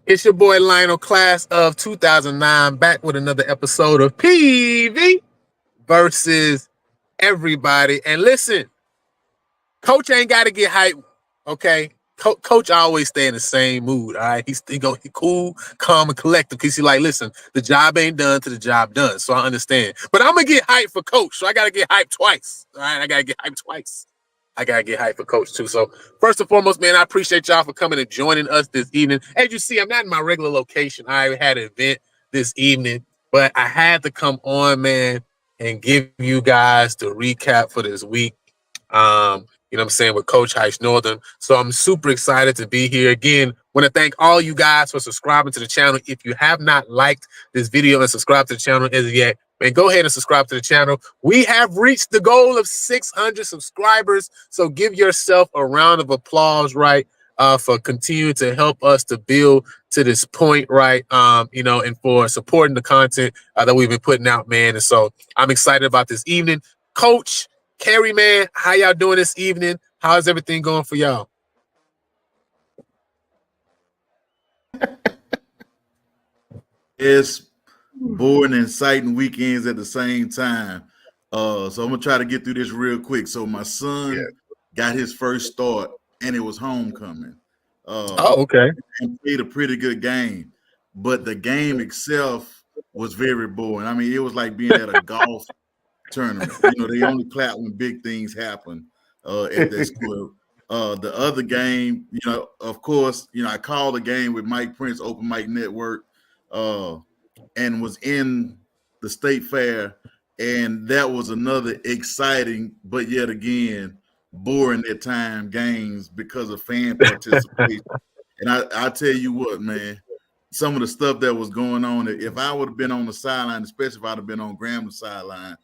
It's your boy Lionel, class of 2009, back with another episode of PV versus everybody. And listen, Coach ain't got to get hyped, okay? Coach always stay in the same mood, all right? He cool, calm, and collected because he's like, listen, the job ain't done till the job done, so I understand. But I'm going to get hyped for Coach, so I got to get hyped twice, all right? I got to get hyped twice. I got to get hyped for Coach, too. So, first and foremost, man, I appreciate y'all for coming and joining us this evening. As you see, I'm not in my regular location. I had an event this evening, but I had to come on, man, and give you guys the recap for this week. You know what I'm saying, with Coach Heiss Northern. So I'm super excited to be here. Again, want to thank all you guys for subscribing to the channel. If you have not liked this video and subscribed to the channel as yet, man, go ahead and subscribe to the channel. We have reached the goal of 600 subscribers. So give yourself a round of applause, right, for continuing to help us to build to this point, right, you know, and for supporting the content that we've been putting out, man. And so I'm excited about this evening. Coach, Kerry, man, how y'all doing this evening? How's everything going for y'all? It's boring and exciting weekends at the same time. So I'm gonna try to get through this real quick. So my son got his first start, and it was homecoming. Okay. And played a pretty good game, but the game itself was very boring. I mean, it was like being at a golf tournament. You know, they only clap when big things happen at that school. The other game, you know, of course, you know, I called a game with Mike Prince, Open Mic Network, and was in the state fair, and that was another exciting, but yet again, boring at time games because of fan participation. And I tell you what, man, some of the stuff that was going on, if I would have been on the sideline, especially if I'd have been on Grambling's sideline,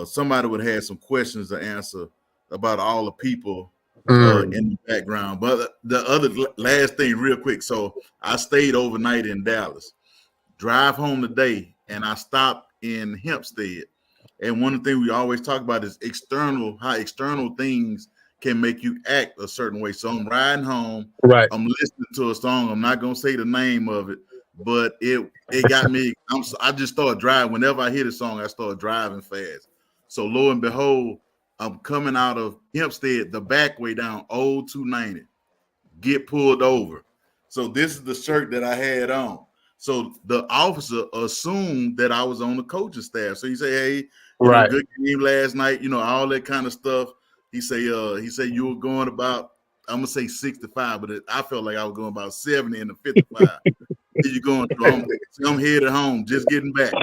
somebody would have had some questions to answer about all the people in the background. But the other last thing real quick. So I stayed overnight in Dallas, drive home today, and I stopped in Hempstead. And one of the things we always talk about is how external things can make you act a certain way. So I'm riding home, right? I'm listening to a song. I'm not going to say the name of it, but it got me. I just started driving. Whenever I hear the song, I start driving fast. So lo and behold, I'm coming out of Hempstead, the back way down Old 290, get pulled over. So this is the shirt that I had on. So the officer assumed that I was on the coaching staff. So he said, "Hey, you know, good game last night, you know, all that kind of stuff." He said you were going about, I'm gonna say 65, but I felt like I was going about 70 in the 55. You're going through. I'm headed home, just getting back.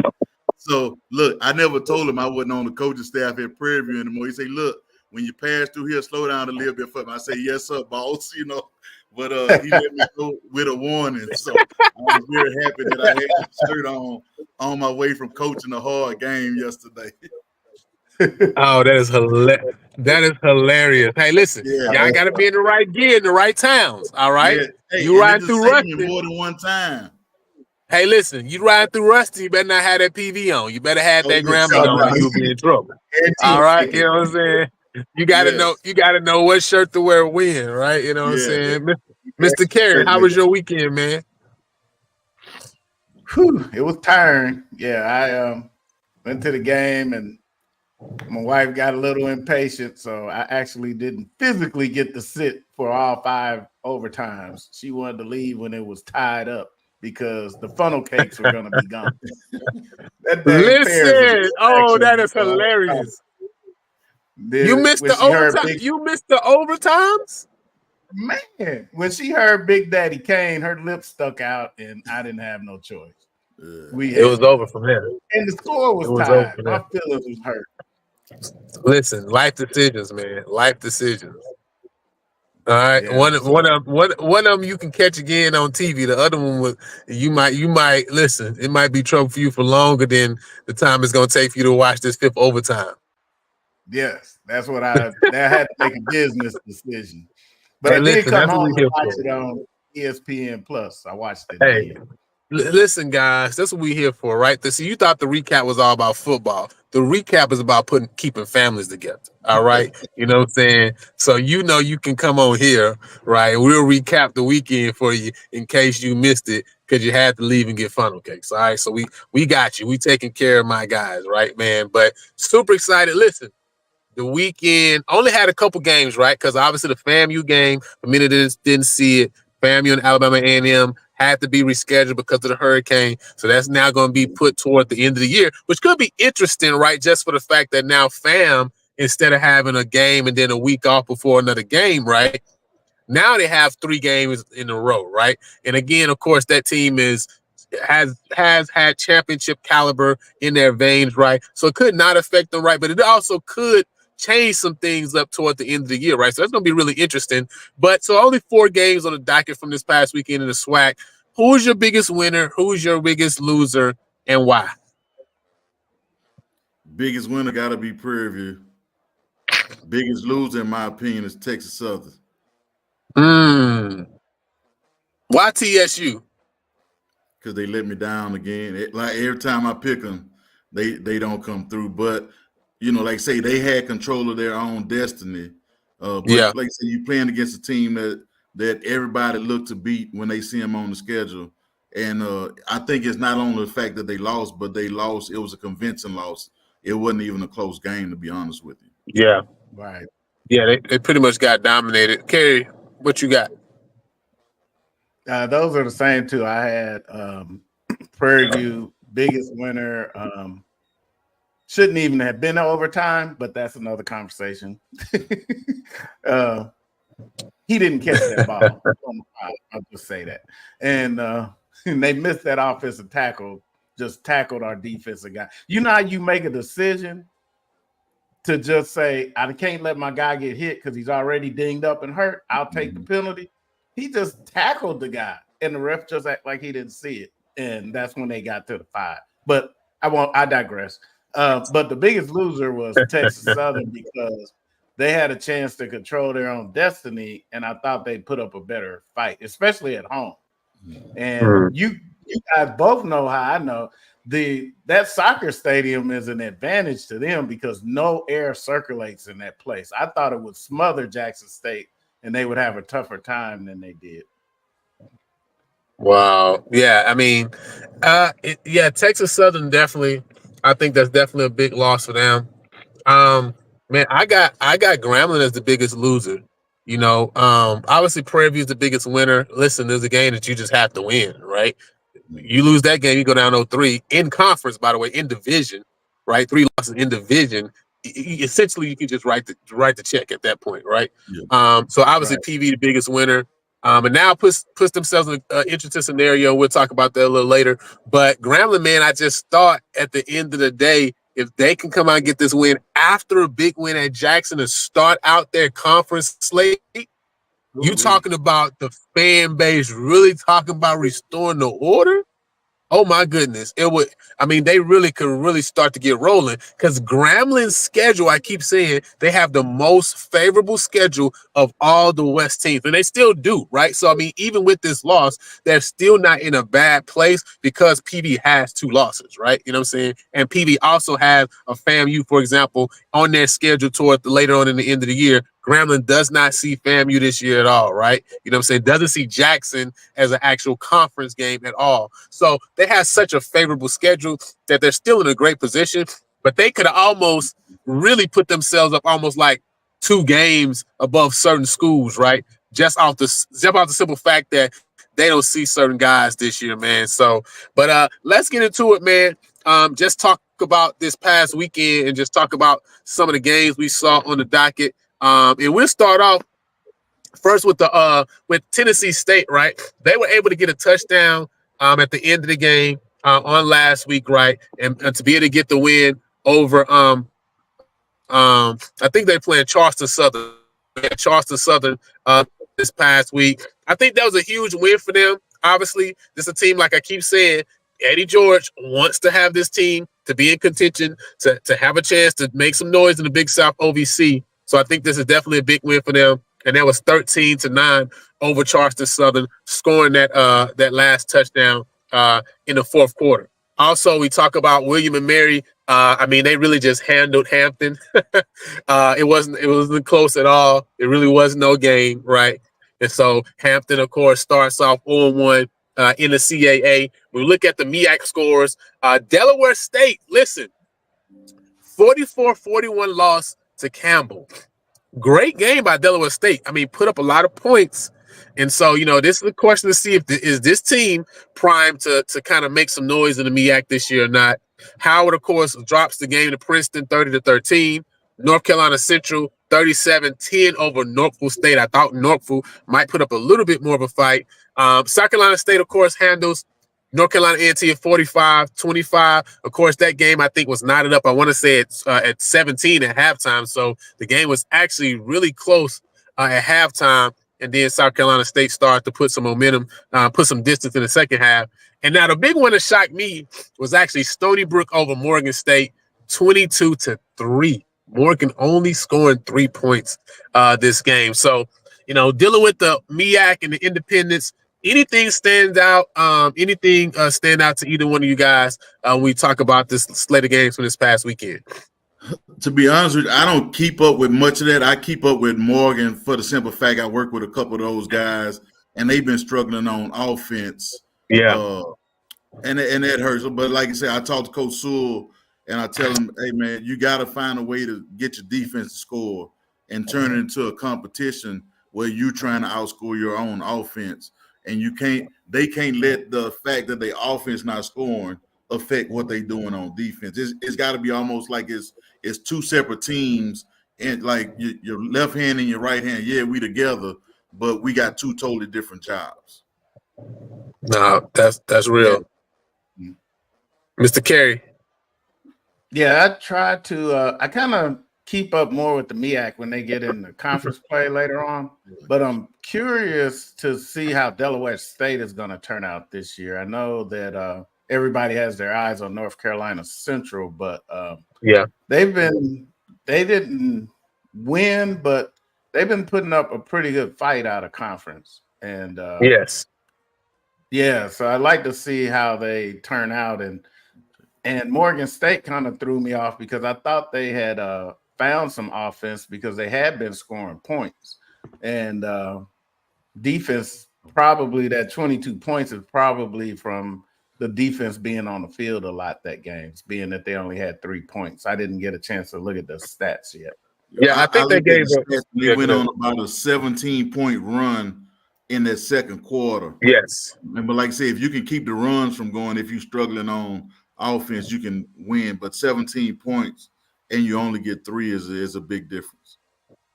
So look, I never told him I wasn't on the coaching staff at Prairie View anymore. He said, "Look, when you pass through here, slow down a little bit for me." I say, "Yes, sir, boss." You know, but he let me go with a warning. So I was very happy that I had the shirt on my way from coaching a hard game yesterday. Oh, that is hilarious. That is hilarious. Hey, listen, y'all got to be in the right gear in the right towns. All right, Hey, you ride through Rusty more than one time. Hey, listen, you ride through Rusty, you better not have that PV on. You better have that Grambling on. You'll be in trouble. All right, you know what I'm saying? You gotta know what shirt to wear when, right? You know what I'm saying? Mr. Kerry, how was your weekend, man? Whew, it was tiring. Yeah, I went to the game and my wife got a little impatient, so I actually didn't physically get to sit for all 5 overtimes. She wanted to leave when it was tied up because the funnel cakes were going to be gone. Listen, oh, that is hilarious. You missed the overtime. You missed the overtimes? Man, when she heard Big Daddy Kane, her lips stuck out, and I didn't have no choice. It was over from there. And the score was tied. My feelings was hurt. Listen, life decisions, man. Life decisions. All right. Yeah, one of them you can catch again on TV. The other one was you might listen. It might be trouble for you for longer than the time it's gonna take for you to watch this 5th overtime. Yes, that's what I had to make a business decision. But I did come home and watch it on ESPN Plus. I watched it. Hey, Listen, guys, that's what we're here for, right? So you thought the recap was all about football. The recap is about keeping families together. All right. You know what I'm saying? So you can come on here, right? We'll recap the weekend for you in case you missed it because you had to leave and get funnel cakes. All right. So we got you. We taking care of my guys, right, man? But super excited. Listen. The weekend only had a couple games, right? Because obviously the FAMU game, for many didn't see it. FAMU and Alabama A&M had to be rescheduled because of the hurricane. So that's now going to be put toward the end of the year, which could be interesting, right? Just for the fact that now FAM, instead of having a game and then a week off before another game, right? Now they have 3 games in a row, right? And again, of course, that team has had championship caliber in their veins, right? So it could not affect them, right? But it also could change some things up toward the end of the year, right? So that's going to be really interesting. But so only 4 games on the docket from this past weekend in the SWAC. Who's your biggest winner? Who's your biggest loser, and why? Biggest winner got to be Prairie View. Biggest loser, in my opinion, is Texas Southern. Why TSU? Because they let me down again. Like every time I pick them, they don't come through. But like I say, they had control of their own destiny. But like I say, you playing against a team that everybody looked to beat when they see them on the schedule. And I think it's not only the fact that they lost, but they lost. It was a convincing loss. It wasn't even a close game, to be honest with you. Yeah. Right. Yeah, they pretty much got dominated. Kerry, what you got? Those are the same two. I had Prairie View, biggest winner. Shouldn't even have been overtime, but that's another conversation. He didn't catch that ball. I'll just say that. And they missed that offensive tackle, just tackled our defensive guy. You know how you make a decision to just say, I can't let my guy get hit because he's already dinged up and hurt. I'll take the penalty. He just tackled the guy, and the ref just act like he didn't see it. And that's when they got to the 5. But I digress. But the biggest loser was Texas Southern because they had a chance to control their own destiny, and I thought they put up a better fight, especially at home. And you guys both know how I know that soccer stadium is an advantage to them because no air circulates in that place. I thought it would smother Jackson State, and they would have a tougher time than they did. Wow. Yeah, I mean, Texas Southern definitely. I think that's definitely a big loss for them. Man, I got Grambling as the biggest loser. Obviously Prairie View is the biggest winner. Listen, there's a game that you just have to win, right? You lose that game, you go down 0-3 in conference, by the way, in division, right? 3 losses in division. Essentially, you can just write the check at that point, right? Yeah. So obviously PV the biggest winner. And now puts themselves in an interesting scenario. We'll talk about that a little later. But Grambling, man, I just thought at the end of the day, if they can come out and get this win after a big win at Jackson to start out their conference slate, you talking about the fan base really talking about restoring the order? Oh my goodness. They could really start to get rolling because Grambling's schedule, I keep saying, they have the most favorable schedule of all the West teams, and they still do, right? So, even with this loss, they're still not in a bad place because PV has 2 losses, right? You know what I'm saying? And PV also has a FAMU, for example, on their schedule toward later on in the end of the year. Grambling does not see FAMU this year at all, right? You know what I'm saying? Doesn't see Jackson as an actual conference game at all. So they have such a favorable schedule that they're still in a great position, but they could almost really put themselves up almost like 2 games above certain schools, right? Just off the simple fact that they don't see certain guys this year, man. So, but let's get into it, man. Just talk about this past weekend and just talk about some of the games we saw on the docket. And we'll start off first with with Tennessee State, right? They were able to get a touchdown at the end of the game on last week, right? And to be able to get the win over I think they're playing Charleston Southern. This past week. I think that was a huge win for them. Obviously, this is a team, like I keep saying, Eddie George wants to have this team to be in contention, to have a chance to make some noise in the Big South OVC. So I think this is definitely a big win for them. And that was 13-9 over Charleston Southern, scoring that last touchdown in the fourth quarter. Also, we talk about William and Mary. I mean, they really just handled Hampton. It wasn't close at all. It really was no game, right? And so Hampton, of course, starts off 0-1 in the CAA. We look at the MEAC scores. Delaware State, listen, 44-41 loss to Campbell. Great game by Delaware State. I mean, put up a lot of points. And so, this is the question to see is this team primed to kind of make some noise in the MEAC this year or not. Howard, of course, drops the game to Princeton 30-13. North Carolina Central 37-10 over Norfolk State. I thought Norfolk might put up a little bit more of a fight. South Carolina State, of course, handles North Carolina A&T at 45-25. Of course, that game I think was knotted up. I want to say it's at 17 at halftime. So the game was actually really close at halftime. And then South Carolina State started to put some momentum, put some distance in the second half. And now the big one that shocked me was actually Stony Brook over Morgan State, 22-3. Morgan only scoring 3 points this game. So, dealing with the MEAC and the independents, anything stand out? Anything stand out to either one of you guys when we talk about this slate of games from this past weekend? To be honest with you, I don't keep up with much of that. I keep up with Morgan for the simple fact I work with a couple of those guys, and they've been struggling on offense. Yeah. And that hurts. But like I said, I talk to Coach Sewell, and I tell him, hey, man, you got to find a way to get your defense to score and turn it into a competition where you're trying to outscore your own offense. And they can't let the fact that their offense not scoring affect what they doing on defense. It's got to be almost like it's two separate teams, and like your left hand and your right hand. Yeah, we together, but we got two totally different jobs. No, that's real. Yeah. Mr. Carey. Yeah, I try to I kind of keep up more with the MEAC when they get in the conference play later on. But I'm curious to see how Delaware State is going to turn out this year. I know that everybody has their eyes on North Carolina Central, but they didn't win, but they've been putting up a pretty good fight out of conference. And yes. Yeah, so I'd like to see how they turn out. And Morgan State kind of threw me off because I thought they had found some offense because they had been scoring points. And defense, probably that 22 points is probably from the defense being on the field a lot that game, being that they only had 3 points. I didn't get a chance to look at the stats yet. Yeah, I think they gave they went on about a 17-point run in that second quarter. Yes. But like I say, if you can keep the runs from going, if you're struggling on offense, you can win. But 17 points and you only get 3 is a big difference.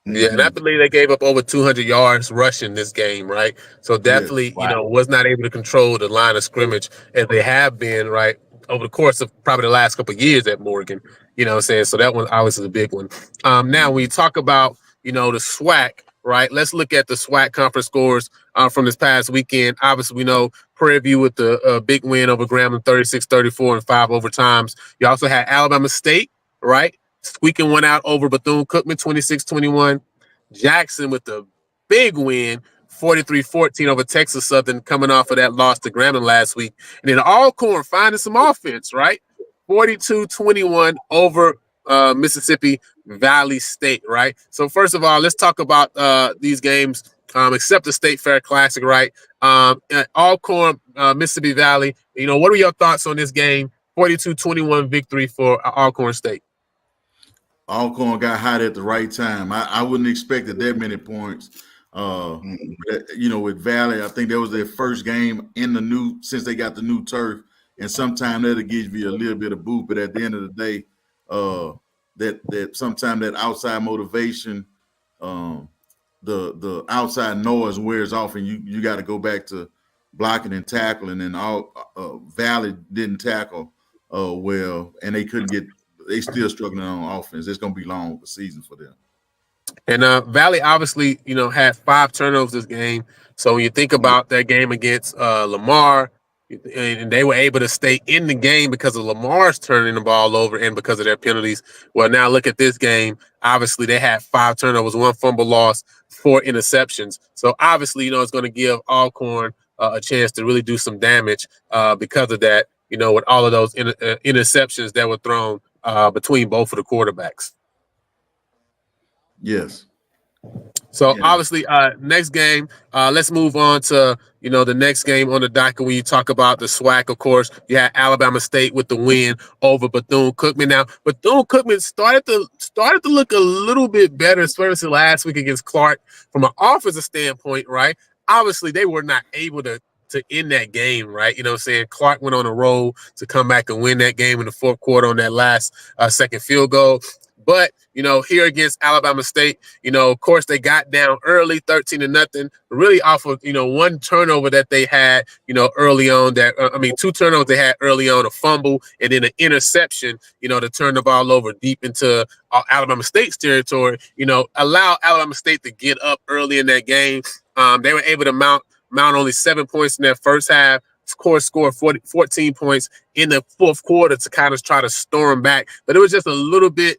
Yeah, and I believe they gave up over 200 yards rushing this game, right? So definitely, was not able to control the line of scrimmage as they have been, right, over the course of probably the last couple of years at Morgan. You know what I'm saying? So that one obviously is a big one. Now, when you talk about, the SWAC, right, let's look at the SWAC conference scores from this past weekend. Obviously, we know Prairie View with the big win over Grambling, 36-34 and 5 overtimes. You also had Alabama State, right, squeaking one out over Bethune-Cookman, 26-21. Jackson with the big win, 43-14 over Texas Southern, coming off of that loss to Grambling last week. And then Alcorn finding some offense, right? 42-21 over Mississippi Valley State, right? So first of all, let's talk about these games, except the State Fair Classic, right? Alcorn, Mississippi Valley, what are your thoughts on this game? 42-21 victory for Alcorn State. Alcorn got hot at the right time. I wouldn't expect that many points. With Valley, I think that was their first game since they got the new turf, and sometimes that'll give you a little bit of boost. But at the end of the day, that sometimes that outside motivation, the outside noise wears off, and you got to go back to blocking and tackling. And Valley didn't tackle well, and they still struggling on offense. It's going to be long of a season for them. And Valley obviously, had 5 turnovers this game. So when you think about that game against Lamar, and they were able to stay in the game because of Lamar's turning the ball over and because of their penalties. Well, now look at this game. Obviously, they had 5 turnovers, 1 fumble loss, 4 interceptions. So obviously, it's going to give Alcorn a chance to really do some damage because of that. With all of those interceptions that were thrown between both of the quarterbacks. Yes. So obviously, next game, let's move on to, the next game on the docket. When you talk about the SWAC, of course, you had Alabama State with the win over Bethune-Cookman. Now, Bethune-Cookman started to look a little bit better, especially last week against Clark from an offensive standpoint, right? Obviously, they were not able to end that game, right? Clark went on a roll to come back and win that game in the fourth quarter on that last second field goal. But, here against Alabama State, of course, they got down early, 13-0, really off of, one turnover that they had, early on two turnovers they had early on, a fumble and then an interception, to turn the ball over deep into Alabama State's territory, allow Alabama State to get up early in that game. They were able to mount only 7 points in that first half, score 14 points in the fourth quarter to kind of try to storm back. But it was just a little bit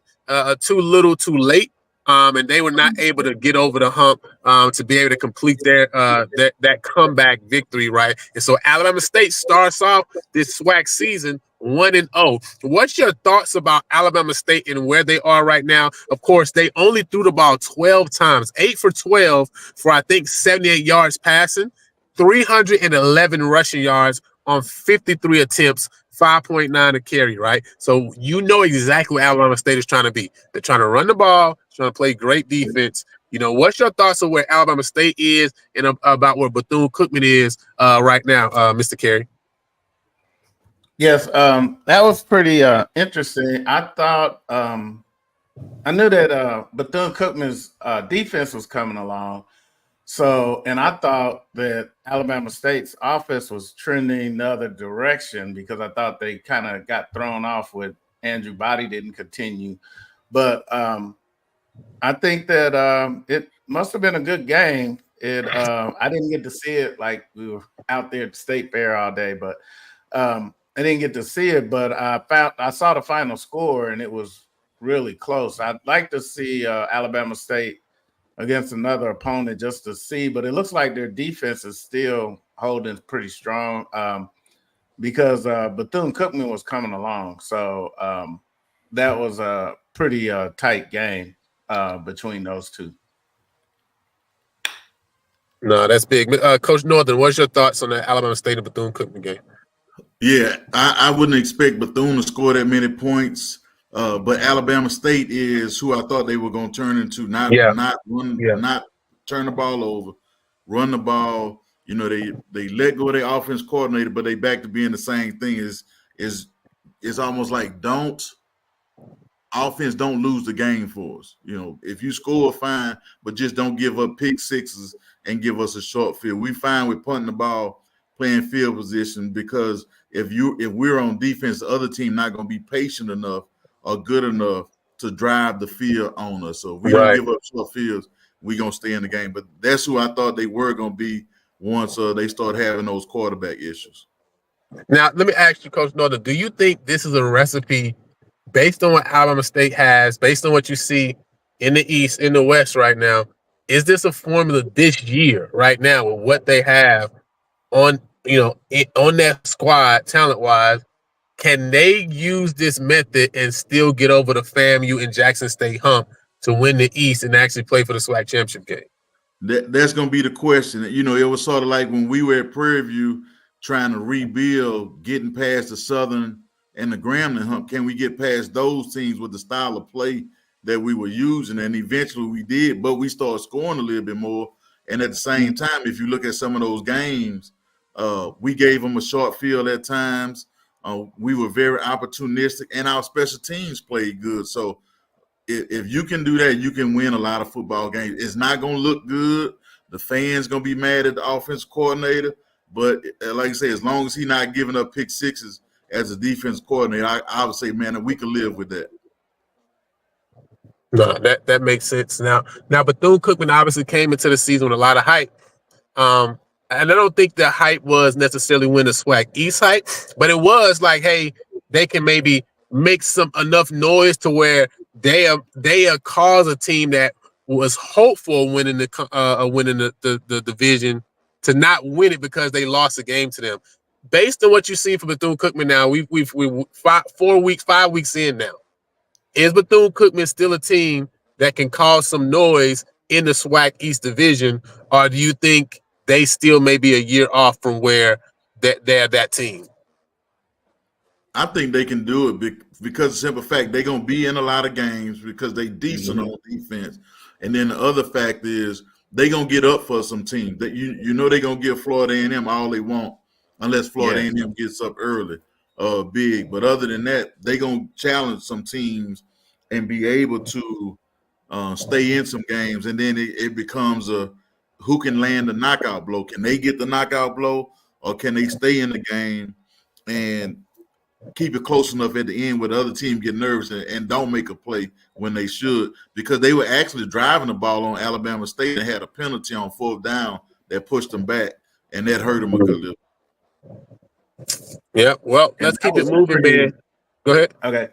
too little too late. And they were not able to get over the hump to be able to complete their that comeback victory, right? And so Alabama State starts off this SWAC season 1-0. What's your thoughts about Alabama State and where they are right now? Of course, they only threw the ball 12 times, 8 for 12 for, I think, 78 yards passing, 311 rushing yards on 53 attempts, 5.9 a carry, right? So exactly what Alabama State is trying to be. They're trying to run the ball, trying to play great defense. What's your thoughts on where Alabama State is and about where Bethune-Cookman is right now, Mr. Carey? Yes, that was pretty interesting. I thought I knew that Bethune-Cookman's defense was coming along. So, and I thought that Alabama State's offense was trending the other direction because I thought they kind of got thrown off with Andrew Body didn't continue. But I think that it must have been a good game. I didn't get to see it like we were out there at the State Fair all day, but I didn't get to see it. But I saw the final score and it was really close. I'd like to see Alabama State against another opponent just to see, but it looks like their defense is still holding pretty strong because Bethune-Cookman was coming along. So that was a pretty tight game between those two. No, that's big. Coach Northern, what's your thoughts on the Alabama State and Bethune-Cookman game? Yeah, I wouldn't expect Bethune to score that many points. But Alabama State is who I thought they were going to turn into, not turn the ball over, run the ball. They let go of their offense coordinator, but they back to being the same thing. Is almost like don't lose the game for us. If you score, fine, but just don't give up pick sixes and give us a short field. We fine with punting the ball, playing field position, because if we're on defense, the other team not going to be patient enough are good enough to drive the field on us. So if we don't give up short fields, we're going to stay in the game. But that's who I thought they were going to be once they start having those quarterback issues. Now, let me ask you, Coach Northern, do you think this is a recipe based on what Alabama State has, based on what you see in the East, in the West right now? Is this a formula this year right now with what they have on that squad talent-wise? Can they use this method and still get over the FAMU and Jackson State hump to win the East and actually play for the SWAC championship game? That's going to be the question. It was sort of like when we were at Prairie View trying to rebuild, getting past the Southern and the Grambling hump. Can we get past those teams with the style of play that we were using? And eventually we did, but we started scoring a little bit more. And at the same time, if you look at some of those games, we gave them a short field at times. We were very opportunistic, and our special teams played good. So if you can do that, you can win a lot of football games. It's not going to look good. The fans going to be mad at the offensive coordinator. But like I say, as long as he's not giving up pick sixes as a defense coordinator, I would say, man, we can live with that. No, that makes sense. Now Bethune-Cookman obviously came into the season with a lot of hype. And I don't think the hype was necessarily win the SWAC East hype, but it was like, hey, they can maybe make enough noise to where they cause a team that was hopeful winning the division to not win it because they lost a game to them. Based on what you've seen from Bethune-Cookman now, we've 5 weeks in now. Is Bethune-Cookman still a team that can cause some noise in the SWAC East Division, or do you think they still may be a year off from where they're that team? I think they can do it because of the simple fact they're going to be in a lot of games because they decent on defense. And then the other fact is they're going to get up for some teams. That you know they're going to give Florida A&M all they want unless Florida A&M gets up early, big. But other than that, they're going to challenge some teams and be able to stay in some games. And then it becomes a who can land the knockout blow. Can they get the knockout blow, or can they stay in the game and keep it close enough at the end where the other team get nervous and don't make a play when they should, because they were actually driving the ball on Alabama State and had a penalty on 4th down that pushed them back, and that hurt them a good little. Yeah, well, let's keep it moving, man. Go ahead. Okay.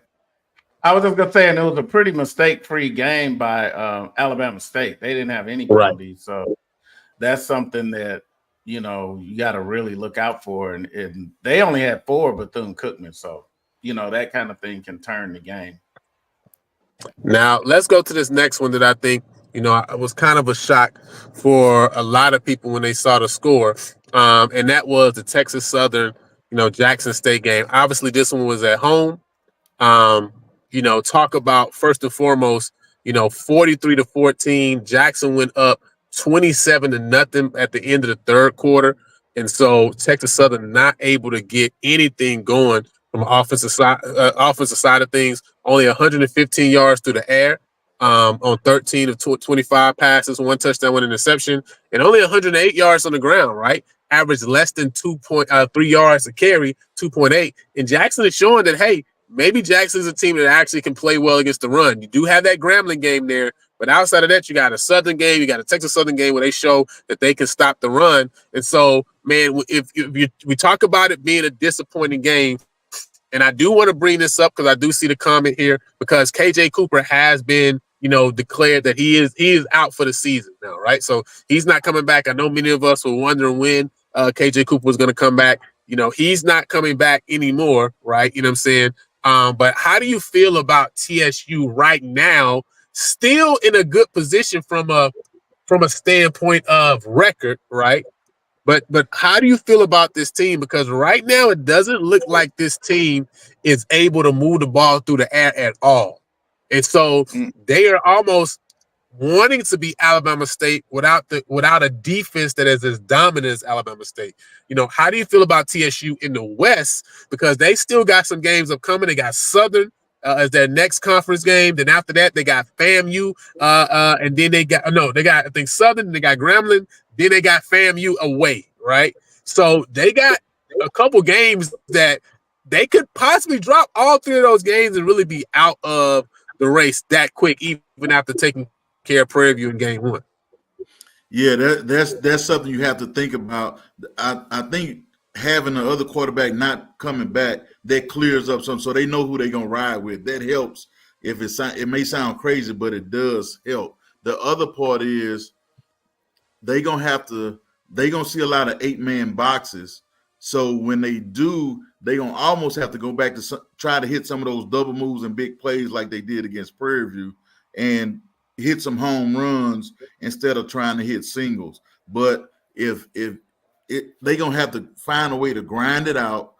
I was just going to say, and it was a pretty mistake-free game by Alabama State. They didn't have any penalties, so that's something that, you know, you got to really look out for. And they only had 4 Bethune-Cookman, so, you know, that kind of thing can turn the game. Now, let's go to this next one that I think, you know, it was kind of a shock for a lot of people when they saw the score, and that was the Texas Southern, you know, Jackson State game. Obviously, this one was at home. You know, talk about, first and foremost, you know, 43-14. Jackson went up 27-0 at the end of the third quarter. And so Texas Southern not able to get anything going from an offensive side of things. Only 115 yards through the air on 13 of 25 passes, 1 touchdown, 1 interception, and only 108 yards on the ground, right? Average less than 3 yards to carry, 2.8. And Jackson is showing that, hey, maybe Jackson's a team that actually can play well against the run. You do have that Grambling game there, but outside of that, you got a Southern game, you got a Texas Southern game where they show that they can stop the run. And so, man, if we talk about it being a disappointing game, and I do want to bring this up because I do see the comment here, because KJ Cooper has been, you know, declared that he is out for the season now, right? So he's not coming back. I know many of us were wondering when KJ Cooper was going to come back. You know, he's not coming back anymore, right? You know what I'm saying? But how do you feel about TSU right now, still in a good position from a standpoint of record, right? But how do you feel about this team? Because right now it doesn't look like this team is able to move the ball through the air at all. And so they are almost wanting to be Alabama State without a defense that is as dominant as Alabama State. You know, how do you feel about TSU in the West? Because they still got some games upcoming. They got Southern as their next conference game. Then after that, they got FAMU, and then they got I think Southern. They got Grambling. Then they got FAMU away, right? So they got a couple games that they could possibly drop all 3 of those games and really be out of the race that quick, even after taking care of Prairie View in game 1. Yeah, that's something you have to think about. I think having the other quarterback not coming back, that clears up something, so they know who they're gonna ride with. That helps. If it may sound crazy, but it does help. The other part is they're gonna see a lot of 8-man boxes. So when they do, they're gonna almost have to go back to try to hit some of those double moves and big plays like they did against Prairie View, and hit some home runs instead of trying to hit singles. But if they're gonna have to find a way to grind it out.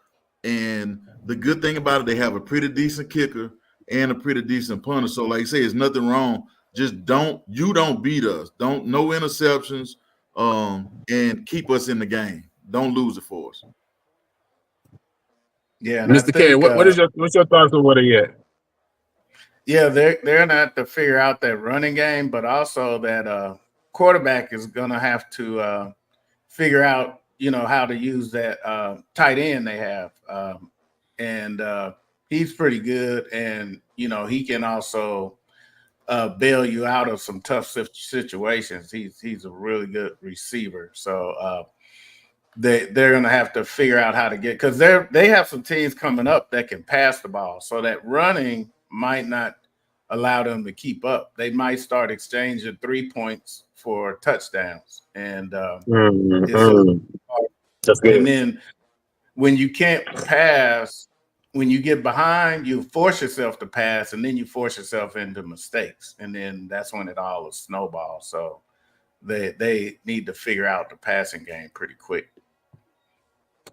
And the good thing about it, they have a pretty decent kicker and a pretty decent punter. So like I say, there's nothing wrong. Just don't beat us. No interceptions, and keep us in the game. Don't lose it for us. Yeah, Mr. K, what's your thoughts on what they at? Yeah, they're gonna have to figure out that running game, but also that quarterback is gonna have to figure out, you know, how to use that tight end they have, and he's pretty good, and you know he can also bail you out of some tough situations. He's a really good receiver, so they're gonna have to figure out how to get, because they have some teams coming up that can pass the ball, so that running might not allow them to keep up. They might start exchanging 3 points for touchdowns, and it's a That's and good. then when you can't pass, when you get behind, you force yourself to pass, and then you force yourself into mistakes, and then that's when it all is snowball. So they need to figure out the passing game pretty quick.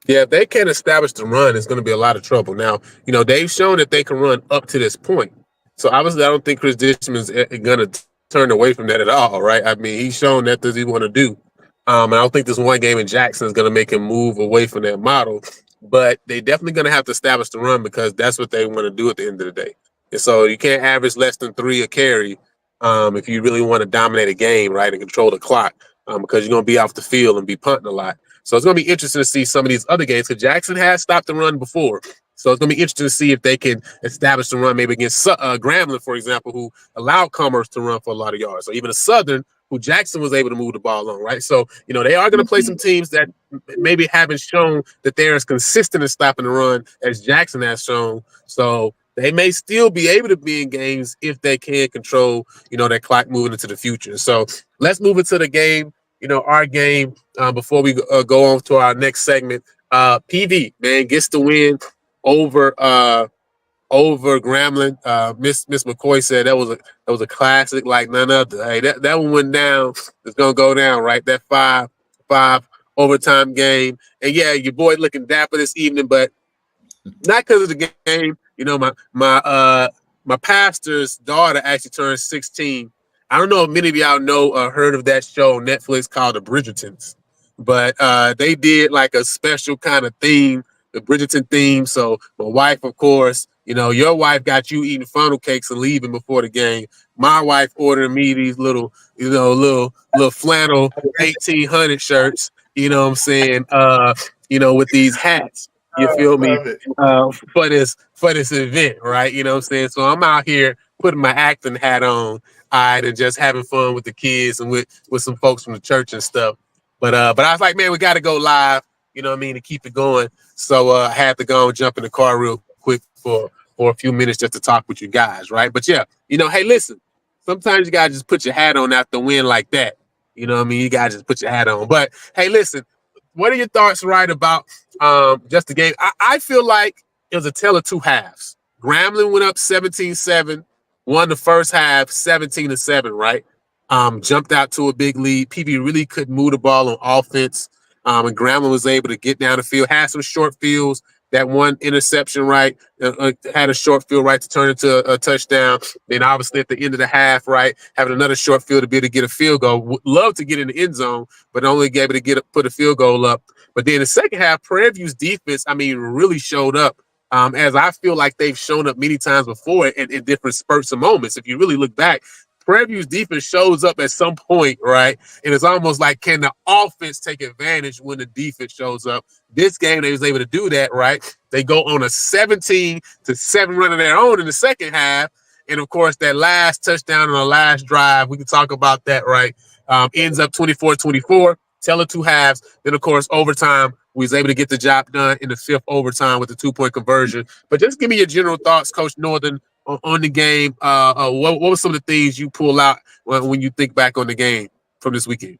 Yeah, if they can't establish the run, it's going to be a lot of trouble. Now, they've shown that they can run up to this point. So obviously, I don't think Chris Dishman's going to turn away from that at all, right? I mean, he's shown that does he want to do. And I don't think this one game in Jackson is going to make him move away from that model. But they definitely going to have to establish the run because that's what they want to do at the end of the day. And so you can't average less than 3 a carry if you really want to dominate a game, right, and control the clock because you're going to be off the field and be punting a lot. So it's going to be interesting to see some of these other games because Jackson has stopped the run before. So it's going to be interesting to see if they can establish the run maybe against Grambling, for example, who allowed Commerce to run for a lot of yards. Or even a Southern, who Jackson was able to move the ball on, right? So, they are going to play some teams that maybe haven't shown that they're as consistent in stopping the run as Jackson has shown. So they may still be able to be in games if they can control, that clock moving into the future. So let's move into the game. Our game before we go on to our next segment. PV, man, gets the win over Grambling. Miss McCoy said that was a classic like none other. Hey, that one went down. It's gonna go down, right? That 5-5 overtime game. And yeah, your boy looking dapper this evening, but not because of the game. My pastor's daughter actually turned 16. I don't know if many of y'all know or heard of that show on Netflix called The Bridgertons, but they did like a special kind of theme, the Bridgerton theme. So my wife, of course, your wife got you eating funnel cakes and leaving before the game. My wife ordered me these little flannel 1800 shirts. You know what I'm saying? With these hats. You feel me? For this event, right? You know what I'm saying? So I'm out here putting my acting hat on, all right, and just having fun with the kids and with some folks from the church and stuff. But I was like, man, we got to go live, to keep it going. So I had to go and jump in the car real quick for a few minutes just to talk with you guys, right? But yeah, hey, listen, sometimes you gotta just put your hat on after win like that. You know what I mean? You gotta just put your hat on. But hey, listen, what are your thoughts, right, about just the game? I feel like it was a tale of two halves. Grambling went up 17-7, won the first half 17-7, right? Jumped out to a big lead. PV really couldn't move the ball on offense. And Grambling was able to get down the field, had some short fields. That one interception, right, had a short field, right, to turn into a touchdown. Then obviously at the end of the half, right, having another short field to be able to get a field goal. Would love to get in the end zone, but only able to put a field goal up. But then the second half, Prairie View's defense, really showed up. As I feel like they've shown up many times before in different spurts and moments. If you really look back, Prairie View's defense shows up at some point, right? And it's almost like, can the offense take advantage when the defense shows up? This game, they was able to do that, right? They go on a 17-7 run of their own in the second half. And, of course, that last touchdown on the last drive, we can talk about that, right? Ends up 24-24, tell it two halves. Then, of course, overtime, we was able to get the job done in the fifth overtime with the 2-point conversion. But just give me your general thoughts, Coach Northern, on the game. What were some of the things you pull out when you think back on the game from this weekend?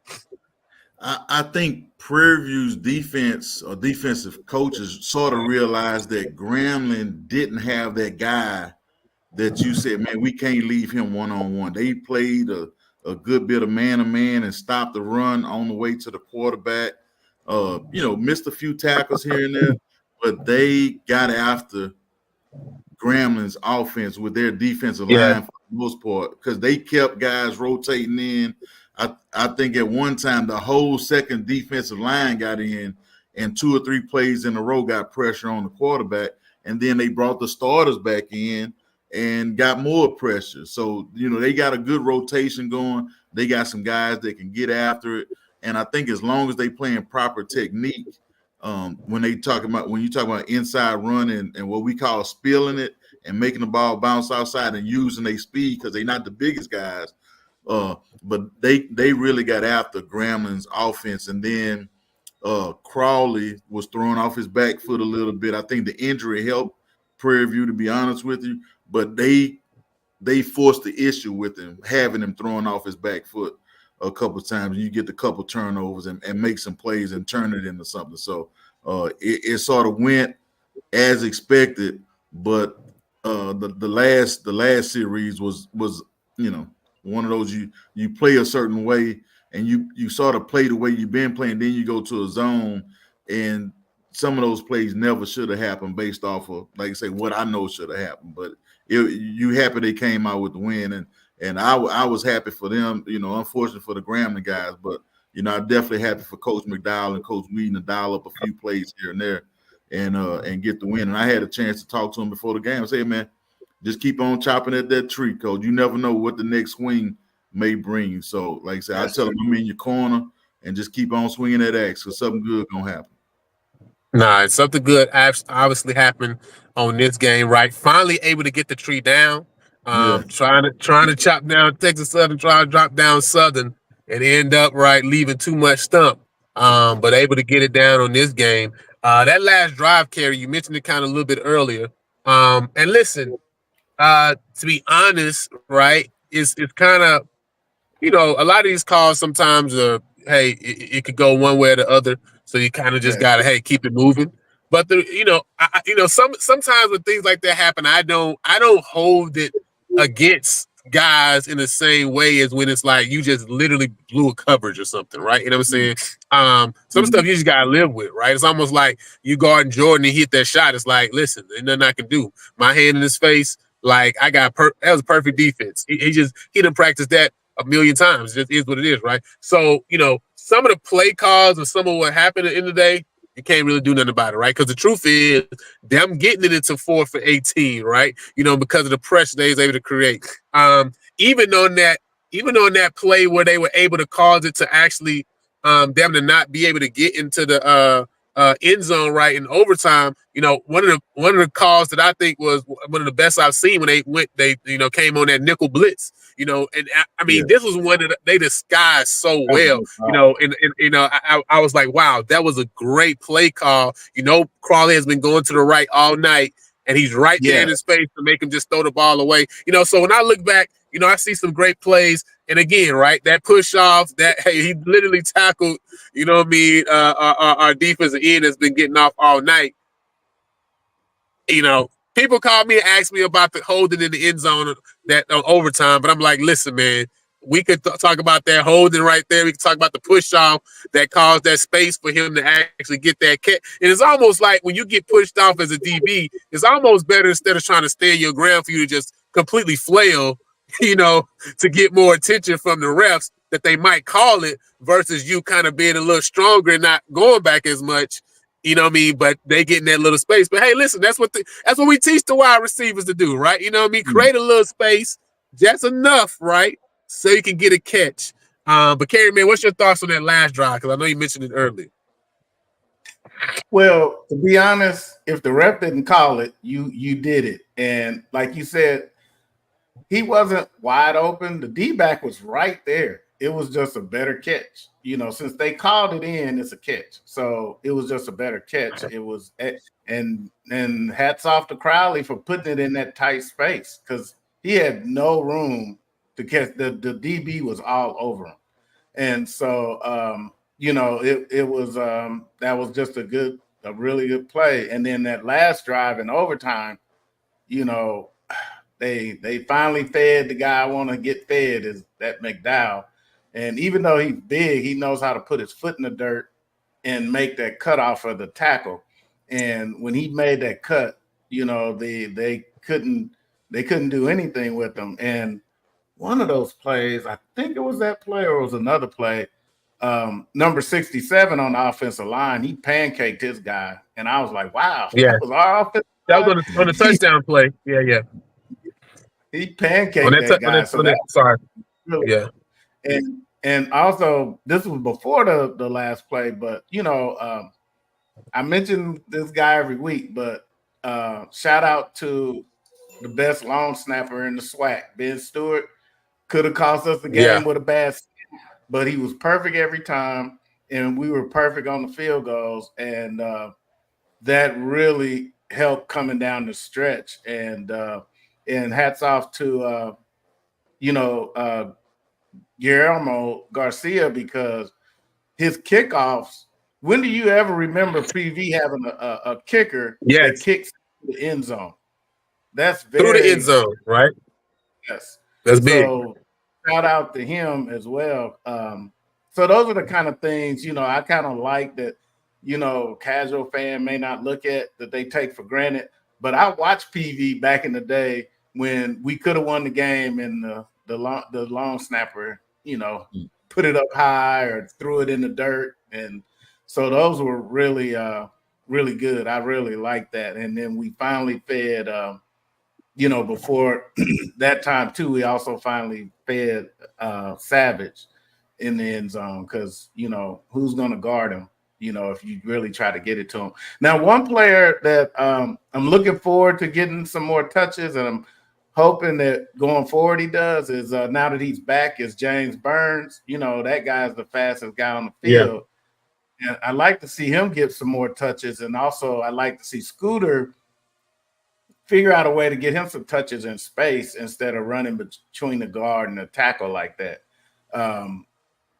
I think Prairie View's defense or defensive coaches sort of realized that Grambling didn't have that guy that you said, man, we can't leave him one-on-one. They played a good bit of man-to-man and stopped the run on the way to the quarterback. Missed a few tackles here and there, but they got after Grambling's offense with their defensive line for the most part because they kept guys rotating in. I think at one time the whole second defensive line got in and 2 or 3 plays in a row got pressure on the quarterback, and then they brought the starters back in and got more pressure. So, they got a good rotation going. They got some guys that can get after it. And I think as long as they playing proper technique, when you talk about inside run and what we call spilling it and making the ball bounce outside and using their speed because they're not the biggest guys, but they really got after Grambling's offense. And then Crawley was thrown off his back foot a little bit. I think the injury helped Prairie View, to be honest with you, but they they forced the issue with him, having him throwing off his back foot a couple of times. You get the couple turnovers and make some plays and turn it into something. So it sort of went as expected, but the last series was one of those you play a certain way and you sort of play the way you've been playing, then you go to a zone, and some of those plays never should have happened based off of, like I say, what I know should have happened. But you happy they came out with the win, and I was happy for them. Unfortunate for the Grambling guys, but I'm definitely happy for Coach McDowell and Coach Whedon to dial up a few plays here and there and get the win. And I had a chance to talk to him before the game. I said, man, just keep on chopping at that tree, Coach. You never know what the next swing may bring. So, like I said, I tell him I'm in your corner and just keep on swinging that axe because something good gonna happen. Nah, something good obviously happened on this game, right? Finally able to get the tree down. Trying to chop down Texas Southern, trying to drop down Southern, and end up leaving too much stump. But able to get it down on this game. That last drive carry, you mentioned it kind of a little bit earlier. And listen, to be honest, right, it's kind of, a lot of these calls sometimes hey, it could go one way or the other. So you kind of just gotta, hey, keep it moving. But sometimes when things like that happen, I don't hold it against guys in the same way as when it's like you just literally blew a coverage or something, right? You know what I'm saying? Some stuff you just gotta live with, right? It's almost like you guarding Jordan and hit that shot. It's like, listen, there's nothing I can do. My hand in his face, like that was a perfect defense. He didn't practice that a million times. It just is what it is, right? So, some of the play calls or some of what happened at the end of the day, you can't really do nothing about it, right? Because the truth is, them getting it into 4 for 18, right? Because of the pressure they was able to create. Even on that play where they were able to cause it to actually them to not be able to get into the end zone right in overtime. One of the calls that I think was one of the best I've seen when they came on that nickel blitz. And I mean, this was one that they disguised so well. I was like, wow, that was a great play call. Crawley has been going to the right all night, and he's right there in his space to make him just throw the ball away. So when I look back, I see some great plays. And again, right, that push off, he literally tackled, our defensive end has been getting off all night. People call me and ask me about the holding in the end zone that on overtime, but I'm like, listen, man, we could talk about that holding right there. We can talk about the push off that caused that space for him to actually get that catch. And it's almost like when you get pushed off as a DB, it's almost better instead of trying to stand your ground for you to just completely flail, to get more attention from the refs that they might call it versus you kind of being a little stronger and not going back as much. You know what I mean? But they get in that little space. But hey, listen, that's what we teach the wide receivers to do, right? You know what I mean? Create a little space, just enough, right? So you can get a catch. But Kerry, man, what's your thoughts on that last drive? Because I know you mentioned it earlier. Well, to be honest, if the ref didn't call it, you did it. And like you said, he wasn't wide open. The D-back was right there. It was just a better catch. Since they called it in, it's a catch. So it was just a better catch. It was, and hats off to Crowley for putting it in that tight space because he had no room to catch. The DB was all over him. And so, it was, that was just a really good play. And then that last drive in overtime, they finally fed the guy I want to get fed is that McDowell. And even though he's big, he knows how to put his foot in the dirt and make that cutoff of the tackle. And when he made that cut, they couldn't do anything with him. And one of those plays, I think it was that play or it was another play, number 67 on the offensive line, he pancaked his guy. And I was like, wow, that was our offensive line. That was on the touchdown play. Yeah. He pancaked that guy. Sorry. Really, yeah. And also this was before the last play, but I mention this guy every week, but shout out to the best long snapper in the SWAC, Ben Stewart. Could have cost us the game with a bad snap, but he was perfect every time, and we were perfect on the field goals, and that really helped coming down the stretch. And And hats off to Guillermo Garcia, because his kickoffs. When do you ever remember PV having a kicker that Yes, kicks the end zone? That's through the end very zone, right? yes. That's big. So shout out to him as well. So those are the kind of things, I kind of like that, casual fan may not look at, that they take for granted. But I watched PV back in the day when we could have won the game and the long snapper, put it up high or threw it in the dirt. And so those were really, really good. I really liked that. And then we finally fed before that time too, we also finally fed Savage in the end zone, because who's going to guard him? If you really try to get it to him. Now, one player that I'm looking forward to getting some more touches, and I'm hoping that going forward he does, is now that he's back, is James Burns. That guy's the fastest guy on the field, and I like to see him get some more touches, and also I like to see Scooter figure out a way to get him some touches in space instead of running between the guard and the tackle like that.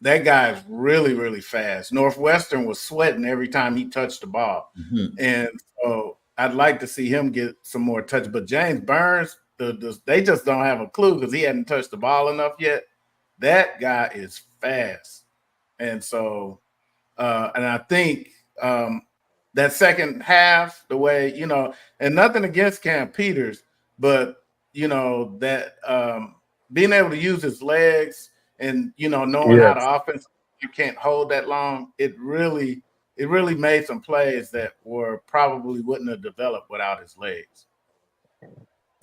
That guy is really, really fast. Northwestern was sweating every time he touched the ball. Mm-hmm. And so I'd like to see him get some more touch. But James Burns, they just don't have a clue because he hadn't touched the ball enough yet. That guy is fast. And so, and I think that second half, the way, and nothing against Cam Peters, but, that being able to use his legs and, knowing how the offense you can't hold that long, it really made some plays that probably wouldn't have developed without his legs.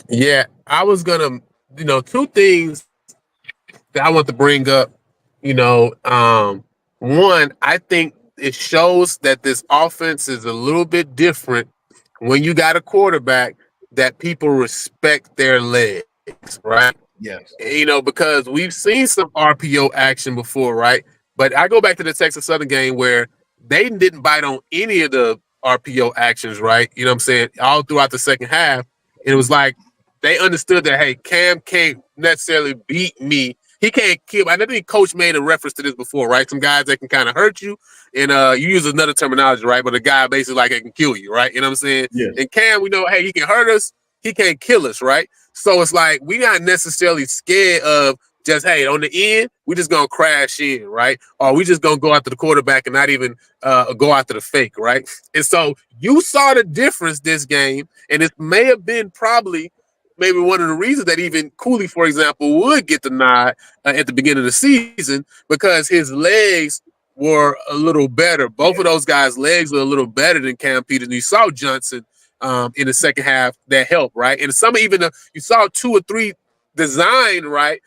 Yeah, I was going to, two things that I want to bring up, one, I think it shows that this offense is a little bit different when you got a quarterback that people respect their legs, right? Yes. Because we've seen some RPO action before, right? But I go back to the Texas Southern game where they didn't bite on any of the RPO actions, right? You know what I'm saying? All throughout the second half. And it was like they understood that, hey, Cam can't necessarily beat me. He can't kill. I think Coach made a reference to this before, right? Some guys that can kind of hurt you, and you use another terminology, right? But a guy basically like it can kill you, right? You know what I'm saying? Yes. And Cam, we know, hey, he can hurt us. He can't kill us, right? So it's like we not necessarily scared of just, hey, on the end, we just going to crash in, right? Or we just going to go after the quarterback and not even go after the fake, right? And so you saw the difference this game, and it may have been probably maybe one of the reasons that even Cooley, for example, would get the nod at the beginning of the season, because his legs were a little better. Both of those guys' legs were a little better than Cam Peters. And you saw Johnson in the second half that helped, right? And some even you saw 2 or 3 design, right?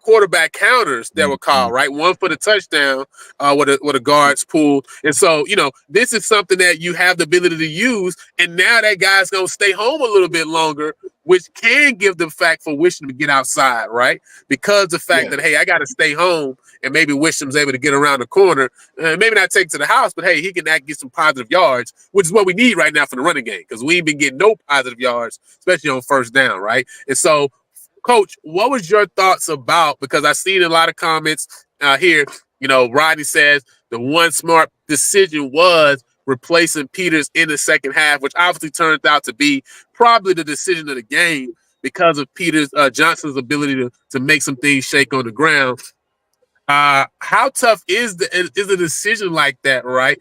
Quarterback counters that were called, right? One for the touchdown, where the guards pulled. And so, this is something that you have the ability to use. And now that guy's going to stay home a little bit longer, which can give the fact for Wisham to get outside, right? Because the fact that, hey, I got to stay home, and maybe Wisham's able to get around the corner, maybe not take to the house, but hey, he can get some positive yards, which is what we need right now for the running game, because we ain't been getting no positive yards, especially on first down, right? And so, Coach, what was your thoughts about, because I seen a lot of comments here, Rodney says the one smart decision was replacing Peters in the second half, which obviously turned out to be probably the decision of the game because of Peters Johnson's ability to make some things shake on the ground. How tough is a decision like that, right?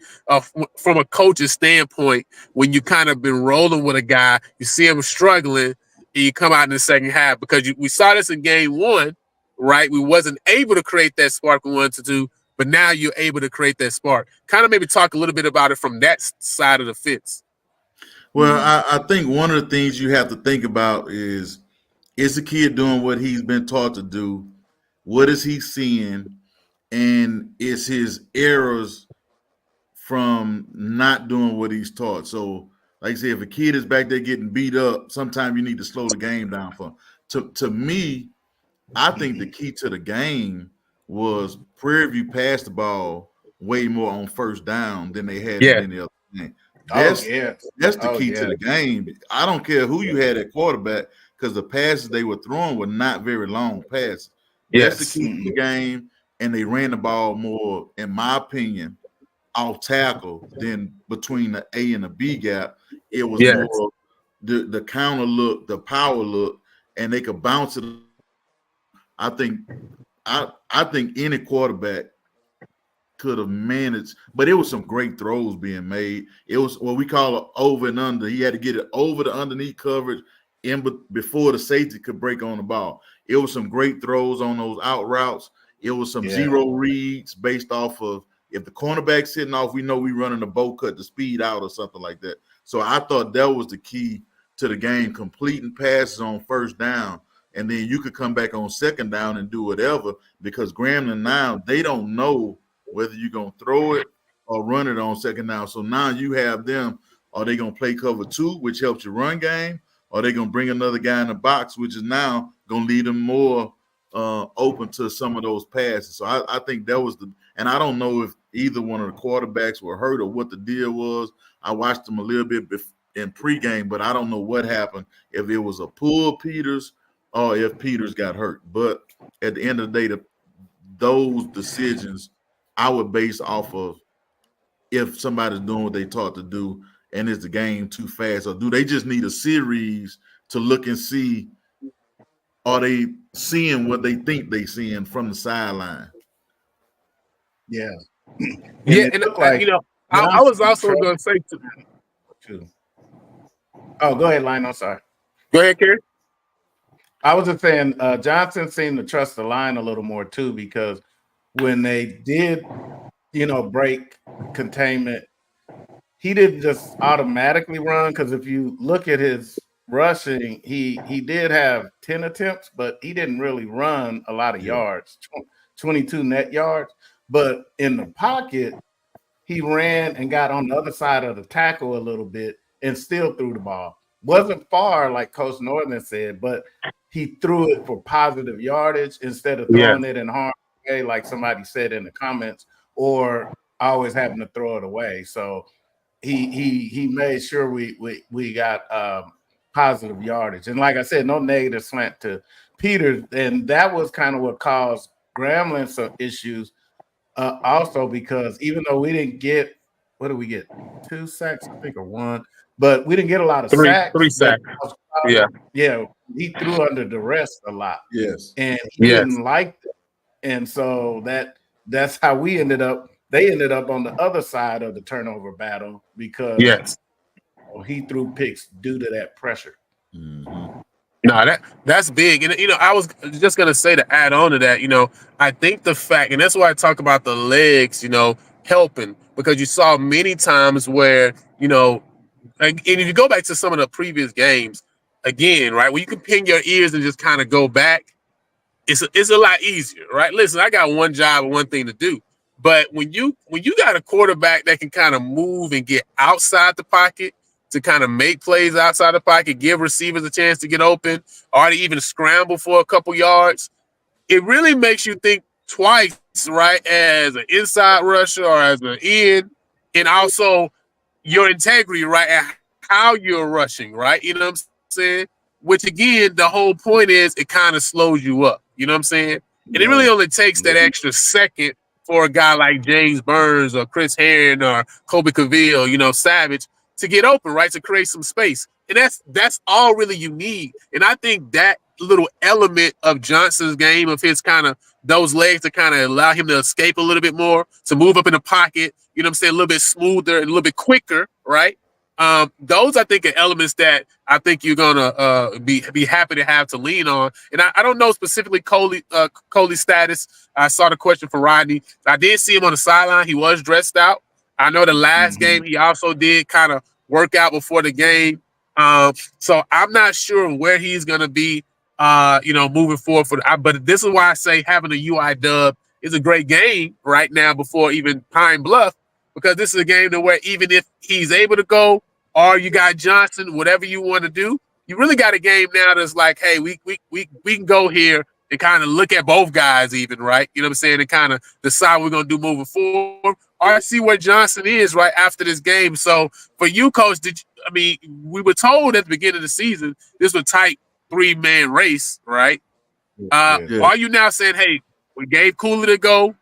From a coach's standpoint, when you kind of been rolling with a guy, you see him struggling, and you come out in the second half, because we saw this in game 1, right? We wasn't able to create that spark we wanted to, but now you're able to create that spark. Kind of maybe talk a little bit about it from that side of the fence. Well, I think one of the things you have to think about is the kid doing what he's been taught to do? What is he seeing? And is his errors from not doing what he's taught? So, like I say, if a kid is back there getting beat up, sometimes you need to slow the game down for him. To me, I think the key to the game was Prairie View passed the ball way more on first down than they had in any other game. That's the key to the game. I don't care who you had at quarterback. because the passes they were throwing were not very long passes. That's the Yes. key to the game, and they ran the ball more, in my opinion, off tackle than between the A and the B gap. It was Yes. more the counter look, the power look, and they could bounce it. I think any quarterback could have managed, but it was some great throws being made. It was what we call an over and under. He had to get it over the underneath coverage before the safety could break on the ball. It was some great throws on those out routes. It was some zero reads based off of if the cornerback's sitting off, we know we running a bow cut to speed out or something like that. So I thought that was the key to the game, completing passes on first down. And then you could come back on second down and do whatever, because Grambling now, they don't know whether you're going to throw it or run it on second down. So now you have them, are they going to play cover 2, which helps your run game? Or are they going to bring another guy in the box, which is now going to lead them more open to some of those passes? So I think that was and I don't know if either one of the quarterbacks were hurt or what the deal was. I watched them a little bit in pregame, but I don't know what happened, if it was a pull Peters or if Peters got hurt. But at the end of the day, those decisions I would base off of if somebody's doing what they taught to do, and is the game too fast, or do they just need a series to look and see, are they seeing what they think they seeing from the sideline? Yeah. Yeah, and like, I was also going to say too. Oh, go ahead, Lionel. Sorry. Go ahead, Kerry. I was just saying, Johnson seemed to trust the line a little more too, because when they did, break containment, he didn't just automatically run. Because if you look at his rushing, he did have 10 attempts, but he didn't really run a lot of yards, 22 net yards. But in the pocket, he ran and got on the other side of the tackle a little bit and still threw the ball. Wasn't far, like Coach Northern said, but he threw it for positive yardage instead of throwing it in harm's way, like somebody said in the comments, or always having to throw it away. So he made sure we got positive yardage. And like I said, no negative slant to Peters. And that was kind of what caused Grambling some issues. Also, because even though we didn't get, what did we get? 2 sacks, I think, or 1, but we didn't get a lot of sacks. 3 sacks. Yeah, he threw under duress a lot. Yes, and he didn't like it, and so that's how we ended up. They ended up on the other side of the turnover battle because he threw picks due to that pressure. Mm-hmm. No, that's big. And, I was just going to say, to add on to that, I think the fact, and that's why I talk about the legs, helping, because you saw many times where, and if you go back to some of the previous games, again, right, where you can pin your ears and just kind of go back, it's a lot easier, right? Listen, I got one job and one thing to do. But when you got a quarterback that can kind of move and get outside the pocket, to kind of make plays outside the pocket, give receivers a chance to get open, or to even scramble for a couple yards, it really makes you think twice, right, as an inside rusher or as an end, and also your integrity, right, and how you're rushing, right? You know what I'm saying? Which, again, the whole point is it kind of slows you up. You know what I'm saying? And it really only takes that extra second for a guy like James Burns or Chris Herron or Kobe Cavill, Savage, to get open, right, to create some space. And that's all really you need. And I think that little element of Johnson's game, of his kind of those legs to kind of allow him to escape a little bit more, to move up in the pocket, a little bit smoother and a little bit quicker, right? Those, I think, are elements that I think you're gonna be happy to have to lean on. And I don't know specifically Coley's status. I saw the question for Rodney. I did see him on the sideline. He was dressed out. I know the last game he also did kind of work out before the game. So I'm not sure where he's gonna be moving forward but this is why I say having a UI dub is a great game right now before even Pine Bluff, because this is a game where even if he's able to go, or you got Johnson, whatever you want to do, you really got a game now that's like, hey, we can go here and kind of look at both guys even, right? You know what I'm saying? And kind of decide what we're going to do moving forward, or see where Johnson is right after this game. So for you, Coach, we were told at the beginning of the season this was tight 3-man race, right? Yeah. Yeah. Are you now saying, hey, we gave Cooley to go,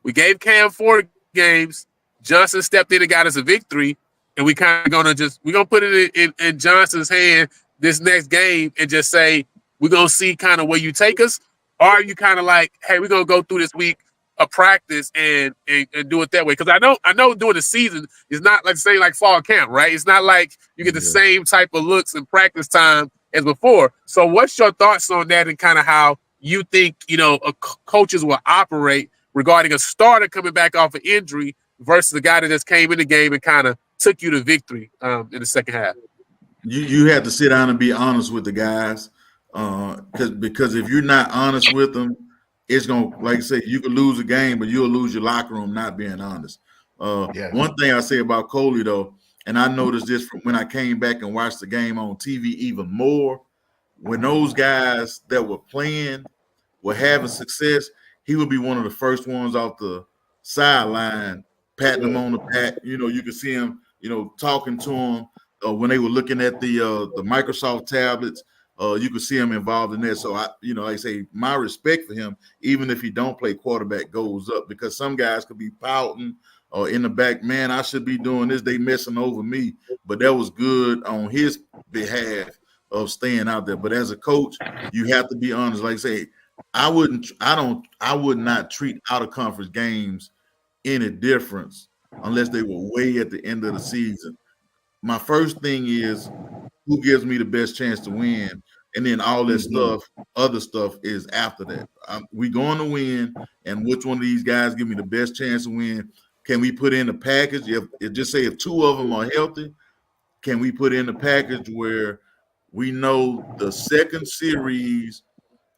we gave Cam 4 games, Johnson stepped in and got us a victory, and we kind of gonna put it in Johnson's hand this next game and just say we're gonna see kind of where you take us? Or are you kind of like, hey, we're gonna go through this week of practice and do it that way? Because I know during the season it's not like say like fall camp, right? It's not like you get the same type of looks in practice time as before. So what's your thoughts on that and kind of how you think, coaches will operate regarding a starter coming back off an injury versus a guy that just came in the game and kind of took you to victory in the second half? You have to sit down and be honest with the guys, because if you're not honest with them, it's gonna, like I say, you could lose a game, but you'll lose your locker room not being honest. One thing I say about Coley though, and I noticed this from when I came back and watched the game on TV even more, when those guys that were playing were having success, he would be one of the first ones off the sideline, patting them on the back. You could see him, talking to them when they were looking at the Microsoft tablets. You could see him involved in that. So like I say, my respect for him, even if he don't play quarterback, goes up, because some guys could be pouting or in the back, man, I should be doing this. They messing over me. But that was good on his behalf of staying out there. But as a coach, you have to be honest. Like I say, I would not treat out of conference games any difference unless they were way at the end of the season. My first thing is who gives me the best chance to win, and then all that other stuff is after that. We going to win, and which one of these guys give me the best chance to win? Can we put in a package? If 2 of them are healthy, can we put in a package where we know the second series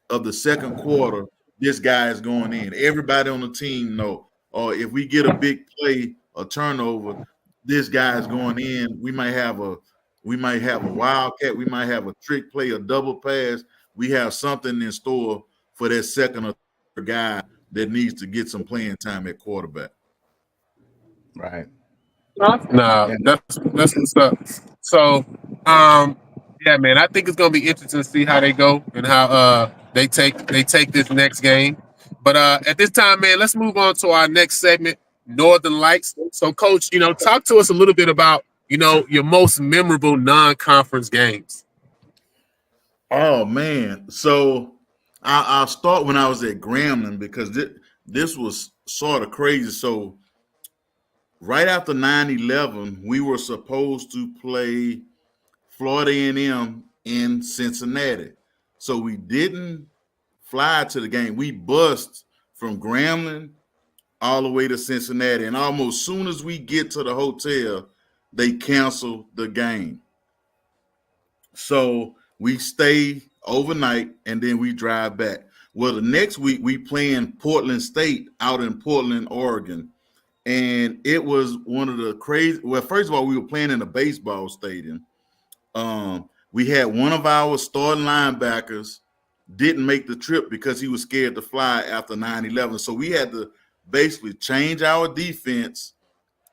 of the second quarter, this guy is going in. Everybody on the team know. Or if we get a big play, a turnover, this guy is going in. We might have a wildcat. We might have a trick play, a double pass. We have something in store for that second or third guy that needs to get some playing time at quarterback. Right. No, that's what's up. So, yeah, man, I think it's gonna be interesting to see how they go and how they take this next game. But at this time, man, let's move on to our next segment, Northern Lights. So, Coach, talk to us a little bit about your most memorable non-conference games. Oh man, so I'll start when I was at Grambling, because this was sort of crazy. So right after 9/11, we were supposed to play Florida A&M in Cincinnati. So we didn't fly to the game. We bussed from Grambling all the way to Cincinnati. And almost soon as we get to the hotel, they cancel the game. So we stay overnight and then we drive back. Well, the next week we playing Portland State out in Portland, Oregon. And it was one of the crazy. Well, first of all, we were playing in a baseball stadium. We had one of our starting linebackers didn't make the trip because he was scared to fly after 9/11. So we had to basically change our defense,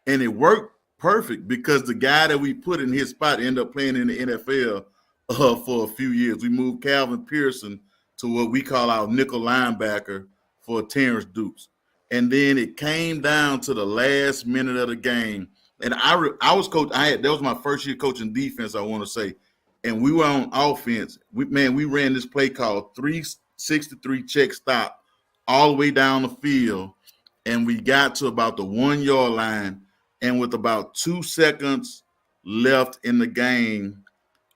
and it worked perfect because the guy that we put in his spot ended up playing in the NFL for a few years. We moved Calvin Pearson to what we call our nickel linebacker for Terrence Dukes. And then it came down to the last minute of the game. And I was coach. That was my first year coaching defense, I want to say. And we were on offense. We ran this play called 363 check stop all the way down the field. And we got to about the 1 yard line. And with about 2 seconds left in the game,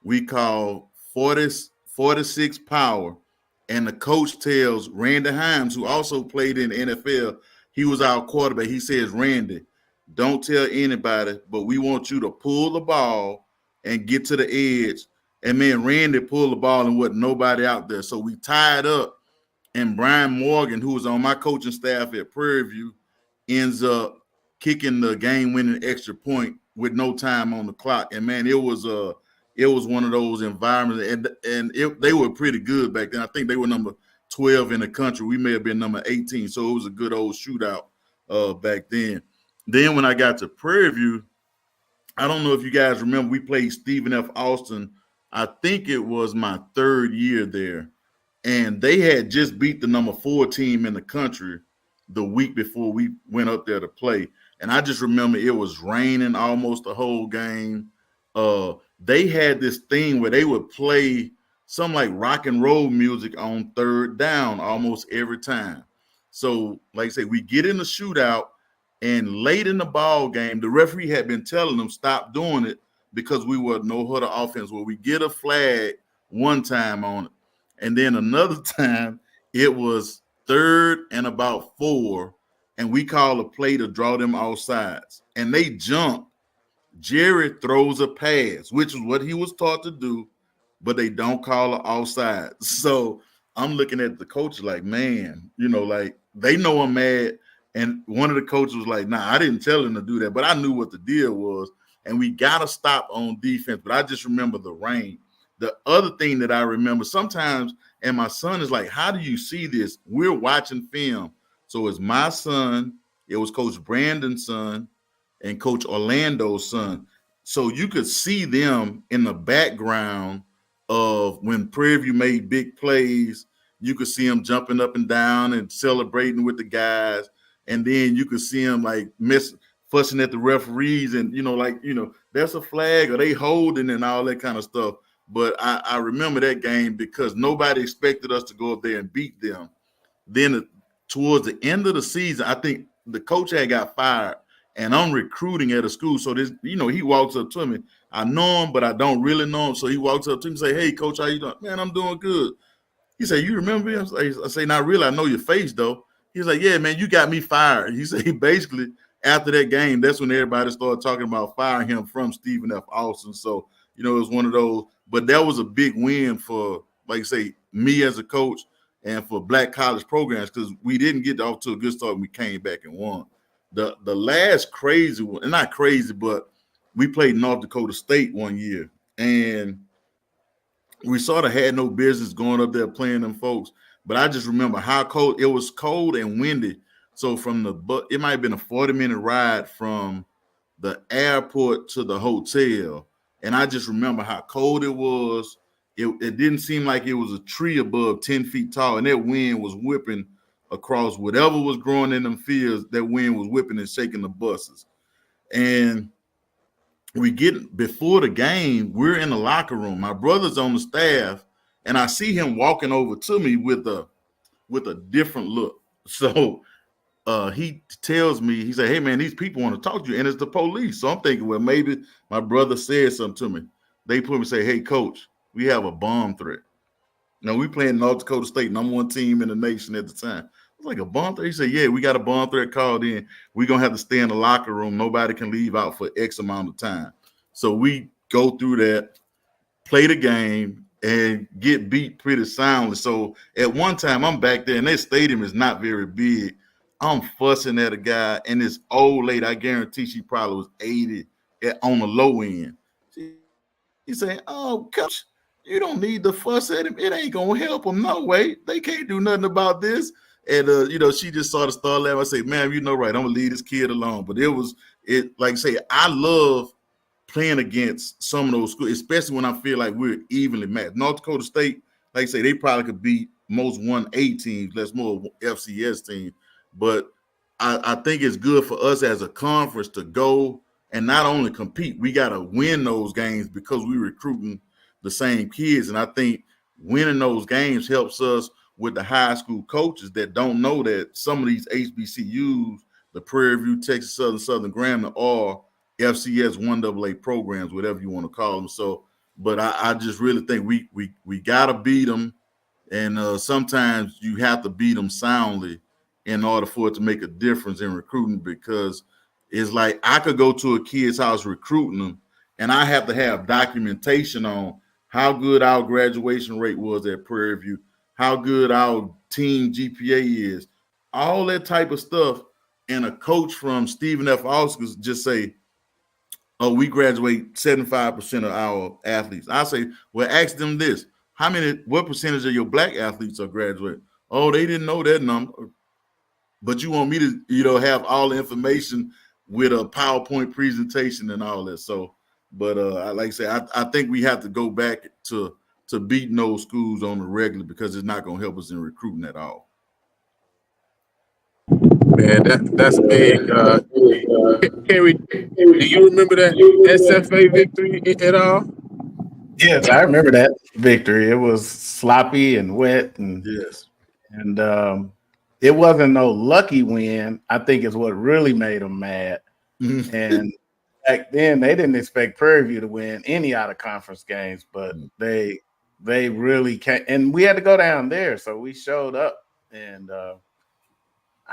we called 46 power. And the coach tells Randy Himes, who also played in the NFL, he was our quarterback. He says, Randy, don't tell anybody, but we want you to pull the ball and get to the edge. And man, Randy pulled the ball and wasn't nobody out there. So we tied up, and Brian Morgan, who was on my coaching staff at Prairie View, ends up kicking the game-winning extra point with no time on the clock. And man, it was one of those environments, and they were pretty good back then. I think they were number 12 in the country. We may have been number 18, so it was a good old shootout back then. Then when I got to Prairie View, I don't know if you guys remember, we played Stephen F. Austin I think it was my third year there, and they had just beat the number 4 team in the country the week before we went up there to play. And I just remember it was raining almost the whole game. They had this thing where they would play some like rock and roll music on third down almost every time. So, like I say, we get in the shootout, and late in the ball game, the referee had been telling them stop doing it because we were no huddle offense. Where we get a flag one time on it, and then another time it was third and about 4, and we call a play to draw them off sides, and they jump. Jerry throws a pass, which is what he was taught to do, but they don't call it offside. So I'm looking at the coach like, man, like they know I'm mad. And one of the coaches was like, nah, I didn't tell him to do that, but I knew what the deal was. And we got to stop on defense. But I just remember the rain. The other thing that I remember sometimes, and my son is like, how do you see this? We're watching film. So it's my son, it was Coach Brandon's son, and Coach Orlando's son. So you could see them in the background of when Prairie View made big plays. You could see them jumping up and down and celebrating with the guys. And then you could see them like fussing at the referees and, that's a flag or they holding and all that kind of stuff. But I remember that game because nobody expected us to go up there and beat them. Then towards the end of the season, I think the coach had got fired. And I'm recruiting at a school. So this, he walks up to me. I know him, but I don't really know him. So he walks up to me and say, hey, coach, how you doing? Man, I'm doing good. He said, you remember me? I say, not really. I know your face, though. He's like, yeah, man, you got me fired. He said, basically, after that game, that's when everybody started talking about firing him from Stephen F. Austin. So, it was one of those. But that was a big win for, like I say, me as a coach and for black college programs because we didn't get off to a good start and we came back and won. The last crazy one, not crazy, but we played North Dakota State one year, and we sort of had no business going up there playing them folks. But I just remember how cold it was, cold and windy. So it might have been a 40-minute ride from the airport to the hotel, and I just remember how cold it was. It didn't seem like it was a tree above 10 feet tall, and that wind was whipping across whatever was growing in them fields. That wind was whipping and shaking the buses. And we get before the game, we're in the locker room. My brother's on the staff, and I see him walking over to me with a different look. So he tells me, he said, hey man, these people want to talk to you, and it's the police. So I'm thinking, well, maybe my brother said something to me. They put me and say, hey coach, we have a bomb threat. Now we playing North Dakota State, #1 team in the nation at the time. I was like, a bomb threat? He said, yeah, we got a bomb threat called in. We're going to have to stay in the locker room. Nobody can leave out for X amount of time. So we go through that, play the game, and get beat pretty soundly. So at one time, I'm back there, and that stadium is not very big. I'm fussing at a guy, and this old lady, I guarantee she probably was 80 on the low end. He said, oh, coach, you don't need to fuss at him. It ain't going to help him. No way. They can't do nothing about this. And, she just sort of started laughing. I say, man, right. I'm going to leave this kid alone. But like I say, I love playing against some of those schools, especially when I feel like we're evenly matched. North Dakota State, like I say, they probably could beat most 1A teams, less more FCS teams. But I think it's good for us as a conference to go and not only compete, we got to win those games because we're recruiting the same kids. And I think winning those games helps us with the high school coaches that don't know that some of these HBCUs, the Prairie View, Texas Southern, Southern Grambling, are FCS 1AA programs, whatever you want to call them. So, but I just really think we got to beat them. And sometimes you have to beat them soundly in order for it to make a difference in recruiting, because it's like I could go to a kid's house recruiting them, and I have to have documentation on how good our graduation rate was at Prairie View, how good our team GPA is, all that type of stuff. And a coach from Stephen F. Austin just say, oh, we graduate 75% of our athletes. I say, well, ask them this. What percentage of your black athletes are graduating? Oh, they didn't know that number. But you want me to, have all the information with a PowerPoint presentation and all that. So But like I said, I think we have to go back to beating those schools on the regular because it's not going to help us in recruiting at all. Man, that's big. Kerry, do you remember that SFA victory at all? Yes, I remember that victory. It was sloppy and wet, and Yes. It wasn't no lucky win. I think is what really made them mad. And back then, they didn't expect Prairie View to win any out of conference games, but they really can't. And we had to go down there, so we showed up. And I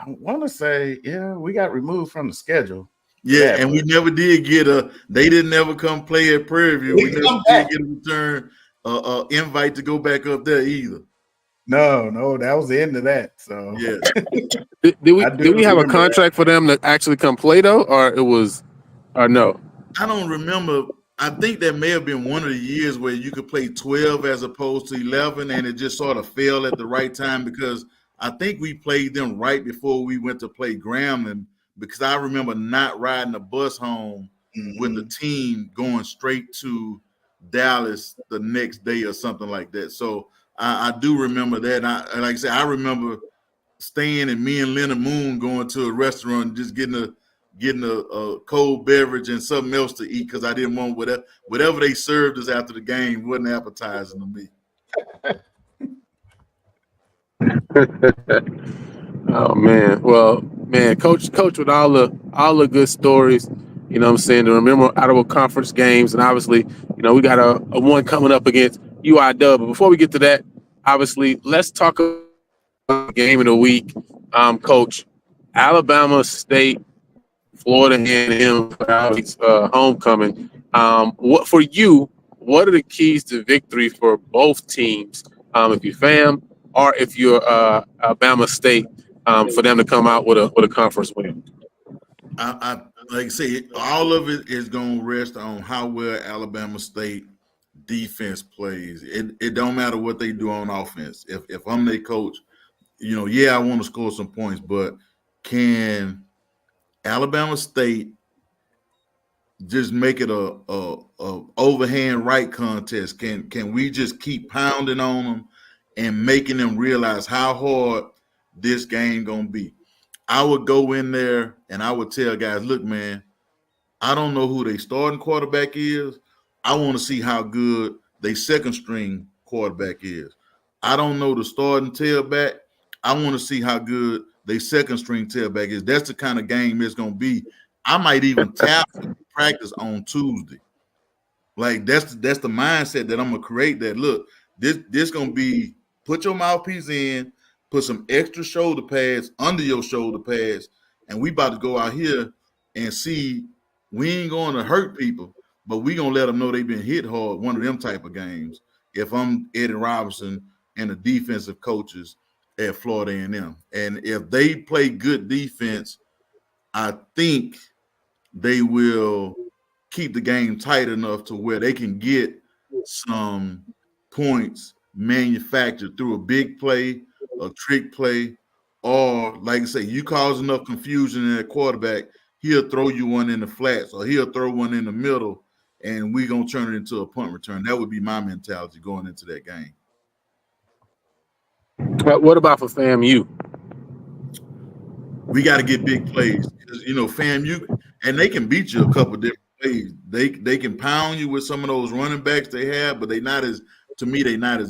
want to say, yeah, we got removed from the schedule. Yeah, and we never did get they didn't ever come play at Prairie View. We never did get a return invite to go back up there either. No, that was the end of that. So yeah. Did we have a contract for them to actually come play though, or no? I don't remember. I think that may have been one of the years where you could play 12 as opposed to 11, and it just sort of fell at the right time because I think we played them right before we went to play Grambling, because I remember not riding a bus home with the team going straight to Dallas the next day or something like that. So I do remember that. And like I said, I remember staying and me and Leonard Moon going to a restaurant and just getting a cold beverage and something else to eat because I didn't want whatever they served us after the game wasn't appetizing to me. Oh man, well, man, coach with all the good stories, you know what I'm saying, to remember out of conference games, and obviously, you know, we got a one coming up against UIW. But before we get to that, obviously, let's talk about the game of the week, Coach. Alabama State, Florida A&M homecoming. What for you? What are the keys to victory for both teams? If you're FAM or if you're Alabama State, for them to come out with a conference win. I like I say, all of it is going to rest on how well Alabama State defense plays. It don't matter what they do on offense. If I'm their coach, you know, yeah, I want to score some points, but can Alabama State just make it a overhand right contest? Can we just keep pounding on them and making them realize how hard this game gonna be? I would go in there and I would tell guys, look, man, I don't know who their starting quarterback is. I want to see how good their second string quarterback is. I don't know the starting tailback. I want to see how good their second string tailback is. That's the kind of game it's gonna be. I might even tap practice on Tuesday. Like that's the mindset that I'm gonna create. That look, this gonna be put your mouthpiece in, put some extra shoulder pads under your shoulder pads, and we about to go out here and see. We ain't going to hurt people, but we gonna let them know they've been hit hard. One of them type of games. If I'm Eddie Robinson and the defensive coaches at Florida A&M, and if they play good defense, I think they will keep the game tight enough to where they can get some points manufactured through a big play, a trick play, or like I say, you cause enough confusion in that quarterback, he'll throw you one in the flats or he'll throw one in the middle, and we're going to turn it into a punt return. That would be my mentality going into that game. What about for FAMU? We got to get big plays because, you know, FAMU, and they can beat you a couple different ways. They can pound you with some of those running backs they have, but they're not as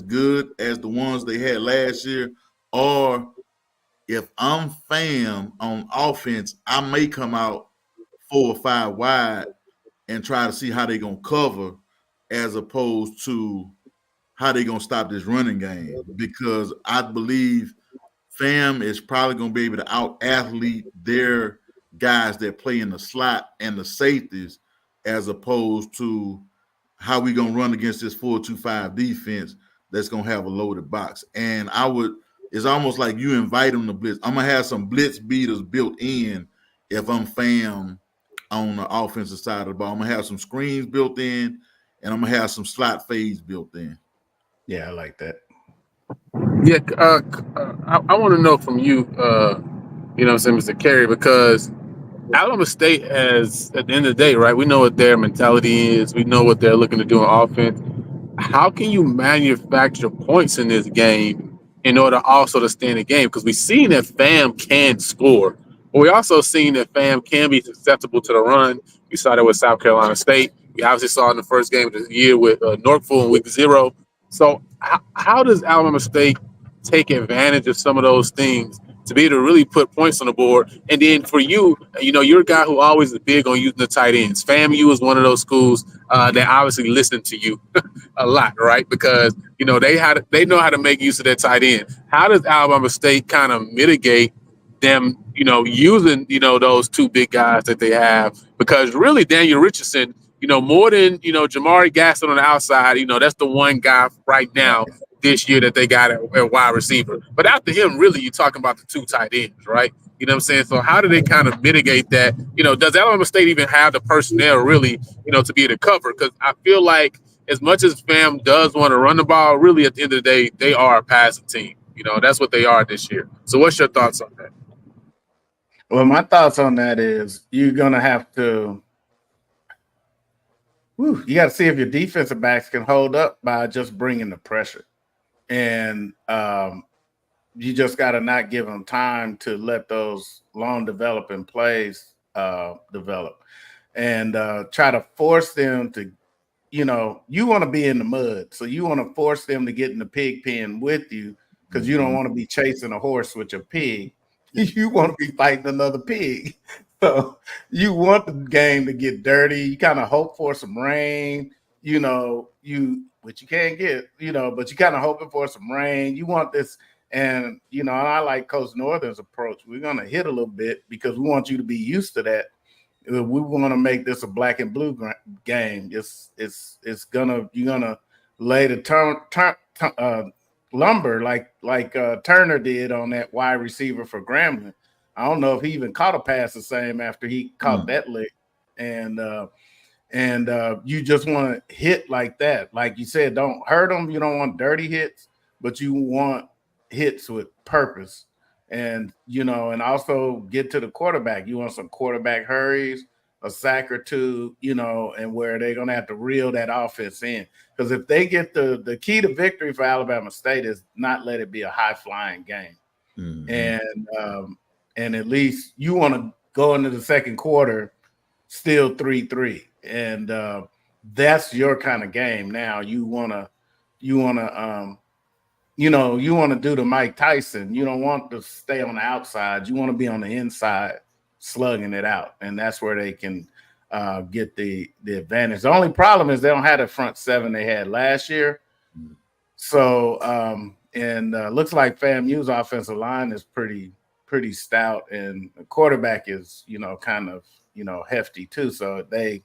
good as the ones they had last year. Or if I'm FAM on offense, I may come out 4 or 5 wide and try to see how they're going to cover as opposed to how they're going to stop this running game, because I believe FAM is probably going to be able to out-athlete their guys that play in the slot and the safeties as opposed to how we going to run against this 4-2-5 defense that's going to have a loaded box. And it's almost like you invite them to blitz. I'm going to have some blitz beaters built in if I'm FAM on the offensive side of the ball. I'm going to have some screens built in, and I'm going to have some slot fades built in. Yeah, I like that. Yeah, I want to know from you, you know what I'm saying, Mr. Carey, because Alabama State has, at the end of the day, right? We know what their mentality is. We know what they're looking to do on offense. How can you manufacture points in this game in order also to stay in the game? Because we've seen that Fam can score, but we also seen that Fam can be susceptible to the run. We saw that with South Carolina State. We obviously saw in the first game of the year with Norfolk in week 0. So how does Alabama State take advantage of some of those things to be able to really put points on the board? And then for you, you're a guy who always is big on using the tight ends. FAMU is one of those schools that obviously listen to you a lot, right? Because they know how to make use of their tight end. How does Alabama State kind of mitigate them, using those two big guys that they have? Because really, Daniel Richardson, more than Jamari Gaston on the outside, that's the one guy right now this year that they got at wide receiver. But after him, really, you're talking about the two tight ends, right? You know what I'm saying? So how do they kind of mitigate that? Does Alabama State even have the personnel really, to be able to cover? Because I feel like as much as Fam does want to run the ball, really at the end of the day, they are a passing team. That's what they are this year. So what's your thoughts on that? Well, my thoughts on that is you're going to have to you got to see if your defensive backs can hold up by just bringing the pressure. And you just got to not give them time to let those long developing plays develop, and try to force them to, you want to be in the mud. So you want to force them to get in the pig pen with you, because you don't want to be chasing a horse with your pig. You want to be fighting another pig. So you want the game to get dirty. You kind of hope for some rain, which you can't get, but you kind of hoping for some rain. You want this, and I like Coach Northern's approach. We're gonna hit a little bit because we want you to be used to that. We want to make this a black and blue game. It's gonna, you're gonna lay the lumber like Turner did on that wide receiver for Grambling. I don't know if he even caught a pass the same after he caught that lick. And you just want to hit like that. Like you said, don't hurt them. You don't want dirty hits, but you want hits with purpose. And, and also get to the quarterback. You want some quarterback hurries, a sack or two, and where they're going to have to reel that offense in. Because if they get the key to victory for Alabama State is not let it be a high-flying game. Mm-hmm. And at least you want to go into the second quarter still 3-3. And that's your kind of game. Now you want to do the Mike Tyson. You don't want to stay on the outside. You want to be on the inside slugging it out. And that's where they can get the advantage. The only problem is they don't have the front seven they had last year. So, looks like FAMU's offensive line is pretty stout, and the quarterback is, kind of, hefty too. So they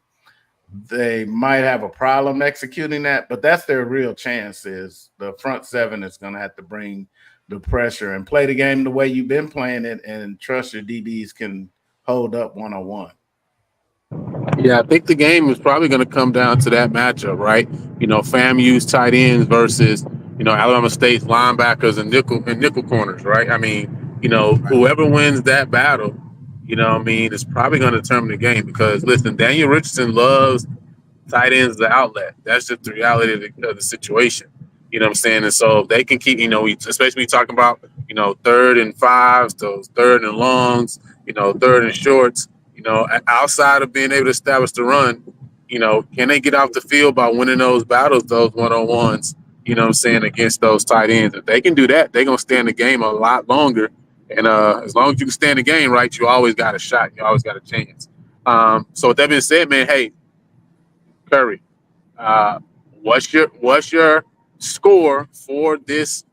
might have a problem executing that, but that's their real chance. Is the front seven is going to have to bring the pressure and play the game the way you've been playing it, and trust your DBs can hold up one-on-one. Yeah, I think the game is probably going to come down to that matchup, right? FAMU's tight ends versus, Alabama State's linebackers and nickel corners, right? I mean, whoever wins that battle, is probably going to determine the game. Because listen, Daniel Richardson loves tight ends as the outlet. That's just the reality of the situation. You know what I'm saying? And so if they can keep, especially talking about, 3rd and 5s, those 3rd and longs, 3rd and shorts, outside of being able to establish the run, can they get off the field by winning those battles, those one-on-ones, against those tight ends? If they can do that, they're going to stay in the game a lot longer. And as long as you can stay in the game, right, you always got a shot. You always got a chance. So with that being said, man, hey, Curry, what's your score for this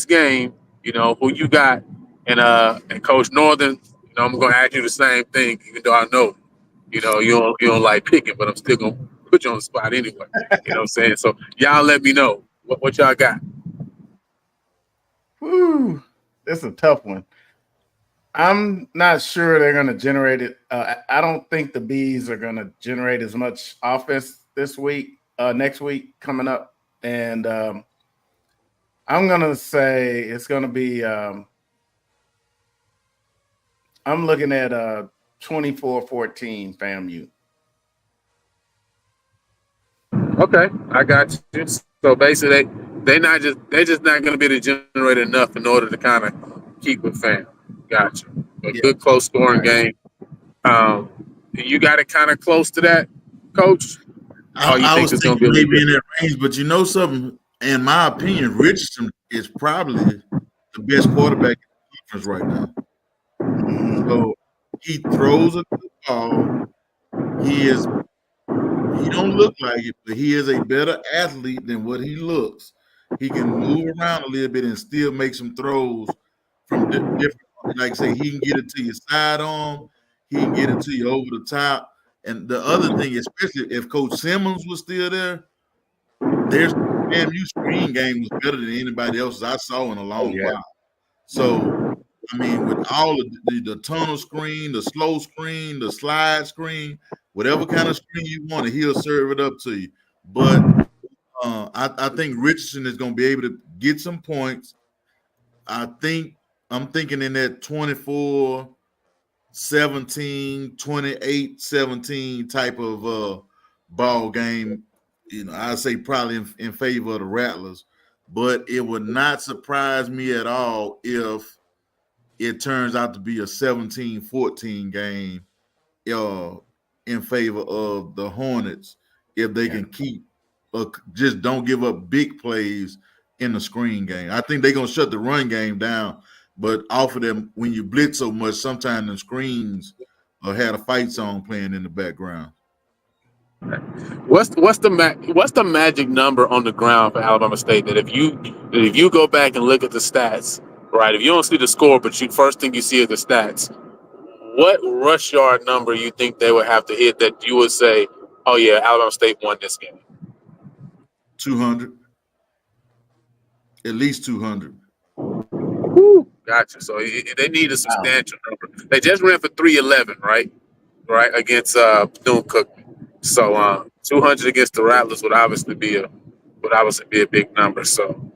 game? Who you got? And Coach Northern, I'm gonna ask you the same thing, even though I know, you don't like picking, but I'm still gonna put you on the spot anyway. You know what I'm saying? So y'all let me know what y'all got. Woo, that's a tough one. I'm not sure they're going to generate it. I don't think the Bees are going to generate as much offense this week, next week coming up. And I'm going to say it's going to be I'm looking at 24-14 FAMU. Okay, I got you. So basically, they're just not going to be able to generate enough in order to kind of keep it fan. Gotcha. A Yeah. good close scoring game. You got it kind of close to that, Coach. Oh, you I think was it's going to thinking be a little maybe in different? that range, but you know something, in my opinion, Richardson is probably the best quarterback in the conference right now. Mhm. So he throws a good ball. He don't look like it, but he is a better athlete than what he looks. He can move around a little bit and still make some throws from different. Like say, he can get it to your sidearm, he can get it to you over the top. And the other thing, especially if Coach Simmons was still there, their FAMU screen game was better than anybody else's I saw in a Oh long yeah. while. So, I mean, with all of the tunnel screen, the slow screen, the slide screen, whatever kind of screen you want, he'll serve it up to you. But I think Richardson is going to be able to get some points. I'm thinking in that 24, 17, 28, 17 type of ball game. You know, I'd say probably in favor of the Rattlers. But it would not surprise me at all if it turns out to be a 17-14 game in favor of the Hornets if they can keep just don't give up big plays in the screen game. I think they're going to shut the run game down, but off of them, when you blitz so much, sometimes the screens had a fight song playing in the background. What's the magic number on the ground for Alabama State that if you go back and look at the stats, right? If you don't see the score, but first thing you see is the stats, what rush yard number you think they would have to hit that you would say, oh yeah, Alabama State won this game? 200, at least 200. Woo. Gotcha. So they need a Wow. substantial number. They just ran for 311, right? Right against Bethune-Cookman. So 200 against the Rattlers would obviously be a big number. So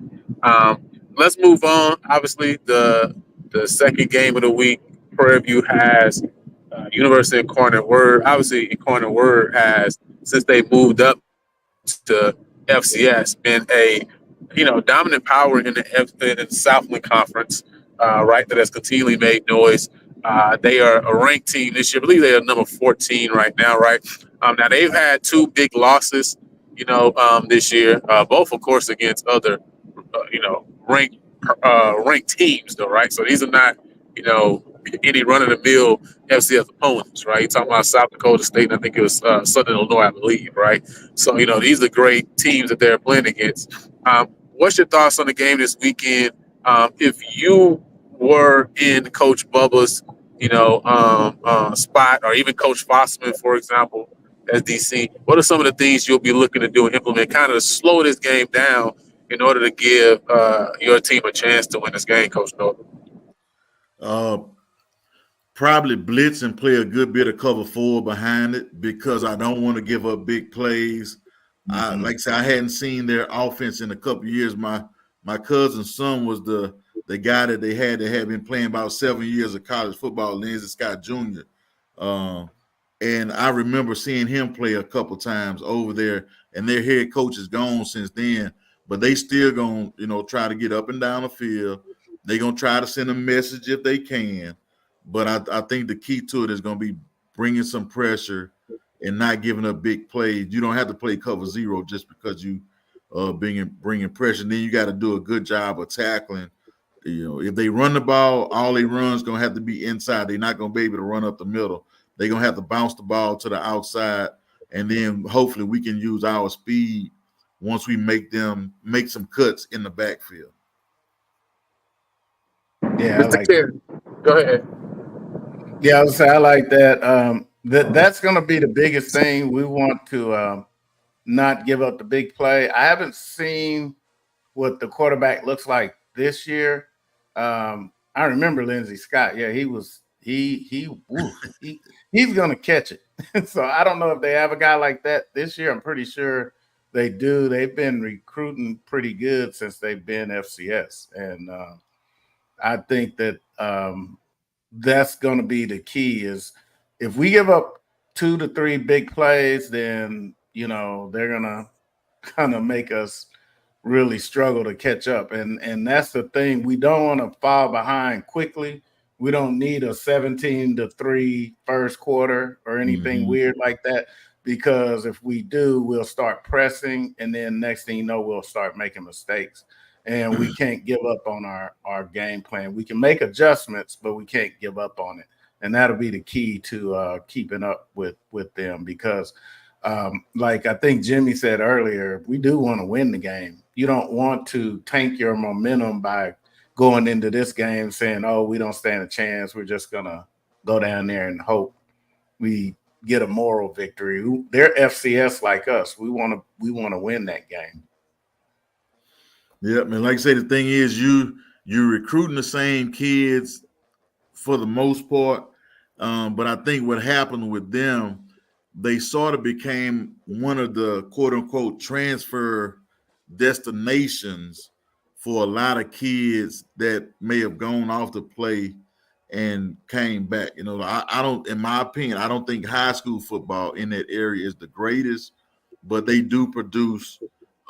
let's move on. Obviously, the second game of the week, Prairie View has University of Incarnate Word. Obviously, Incarnate Word has, since they moved up to FCS, been a dominant power in the Southland Conference, right? That has continually made noise. They are a ranked team this year. I believe they are number 14 right now, right? Now they've had two big losses, this year, both of course against other, ranked ranked teams, though, right? So these are not, any run of the mill FCS opponents, right? You're talking about South Dakota State, and I think it was Southern Illinois, I believe, right? So these are great teams that they're playing against. What's your thoughts on the game this weekend? If you were in Coach Bubba's, spot, or even Coach Fossman, for example, as DC, what are some of the things you'll be looking to do and implement, kind of to slow this game down in order to give your team a chance to win this game, Coach Norton? Probably blitz and play a good bit of cover 4 behind it because I don't want to give up big plays. Like I said, I hadn't seen their offense in a couple of years. My cousin's son was the guy that they had been playing about 7 years of college football, Lindsey Scott Jr. And I remember seeing him play a couple times over there, and their head coach is gone since then, but they still going to, try to get up and down the field. They're going to try to send a message if they can. But I think the key to it is going to be bringing some pressure and not giving up big plays. You don't have to play cover 0 just because you bringing pressure. And then you got to do a good job of tackling. If they run the ball, all they run is going to have to be inside. They're not going to be able to run up the middle. They're going to have to bounce the ball to the outside, and then hopefully we can use our speed once we make some cuts in the backfield. Yeah, I like that. Go ahead. Yeah, I would say I like that. That's going to be the biggest thing. We want to not give up the big play. I haven't seen what the quarterback looks like this year. I remember Lindsey Scott. Yeah, he's going to catch it. So I don't know if they have a guy like that this year. I'm pretty sure they do. They've been recruiting pretty good since they've been FCS, and I think that that's going to be the key is if we give up 2 to 3 big plays, then they're gonna kind of make us really struggle to catch up. And that's the thing. We don't want to fall behind quickly. We don't need a 17-3 first quarter or anything weird like that, because if we do, we'll start pressing, and then next thing you know, we'll start making mistakes. And we can't give up on our game plan. We can make adjustments, but we can't give up on it. And that'll be the key to keeping up with them, because like I think Jimmy said earlier, we do want to win the game. You don't want to tank your momentum by going into this game saying, oh, we don't stand a chance. We're just going to go down there and hope we get a moral victory. They're FCS like us. We want to win that game. Yeah, man. Like I say, the thing is, you're recruiting the same kids for the most part, but I think what happened with them, they sort of became one of the quote unquote transfer destinations for a lot of kids that may have gone off to play and came back. I don't, in my opinion, I don't think high school football in that area is the greatest, but they do produce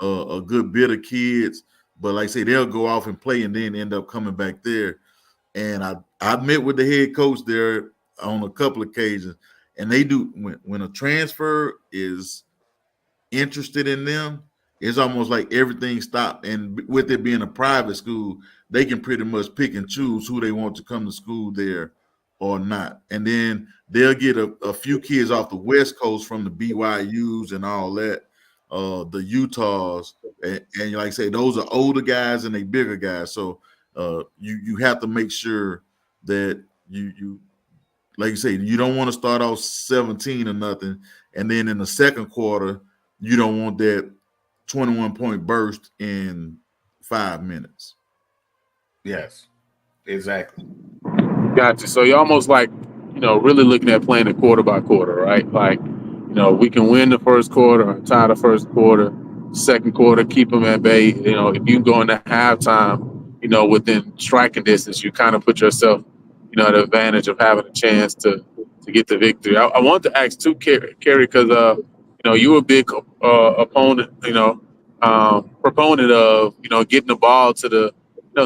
a good bit of kids. But like I say, they'll go off and play and then end up coming back there. And I met with the head coach there on a couple of occasions, and they do, when a transfer is interested in them, it's almost like everything stopped. And with it being a private school, they can pretty much pick and choose who they want to come to school there or not. And then they'll get a few kids off the West Coast from the BYUs and all that, the Utahs. And like I say, those are older guys and they bigger guys. So you have to make sure that you like you say, you don't want to start off 17 or nothing, and then in the second quarter, you don't want that 21-point burst in 5 minutes. Yes, exactly. Gotcha. So you're almost like, really looking at playing it quarter by quarter, right? Like, we can win the first quarter or tie the first quarter, second quarter, keep them at bay. If you go into halftime, within striking distance, you kind of put yourself, at the advantage of having a chance to get the victory. I want to ask too, Kerry, because, you were a big opponent, proponent of, getting the ball to the,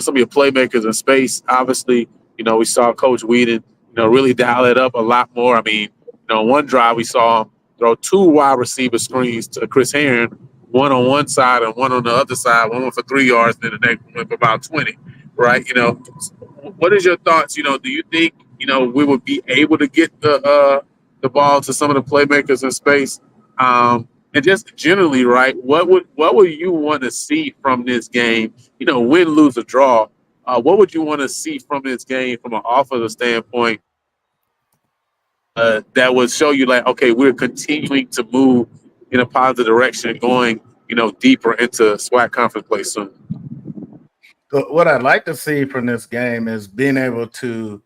some of your playmakers in space. Obviously, we saw Coach Whedon, really dial it up a lot more. I mean, one drive we saw him throw 2 wide receiver screens to Chris Herron, one on one side and one on the other side. One went for 3 yards, then the next one went for about 20. Right? What is your thoughts? Do you think we would be able to get the ball to some of the playmakers in space? And just generally, right? What would you want to see from this game? Win, lose, or draw. What would you want to see from this game from an offensive standpoint that would show you like, okay, we're continuing to move in a positive direction, going, deeper into SWAC conference play soon? So what I'd like to see from this game is being able to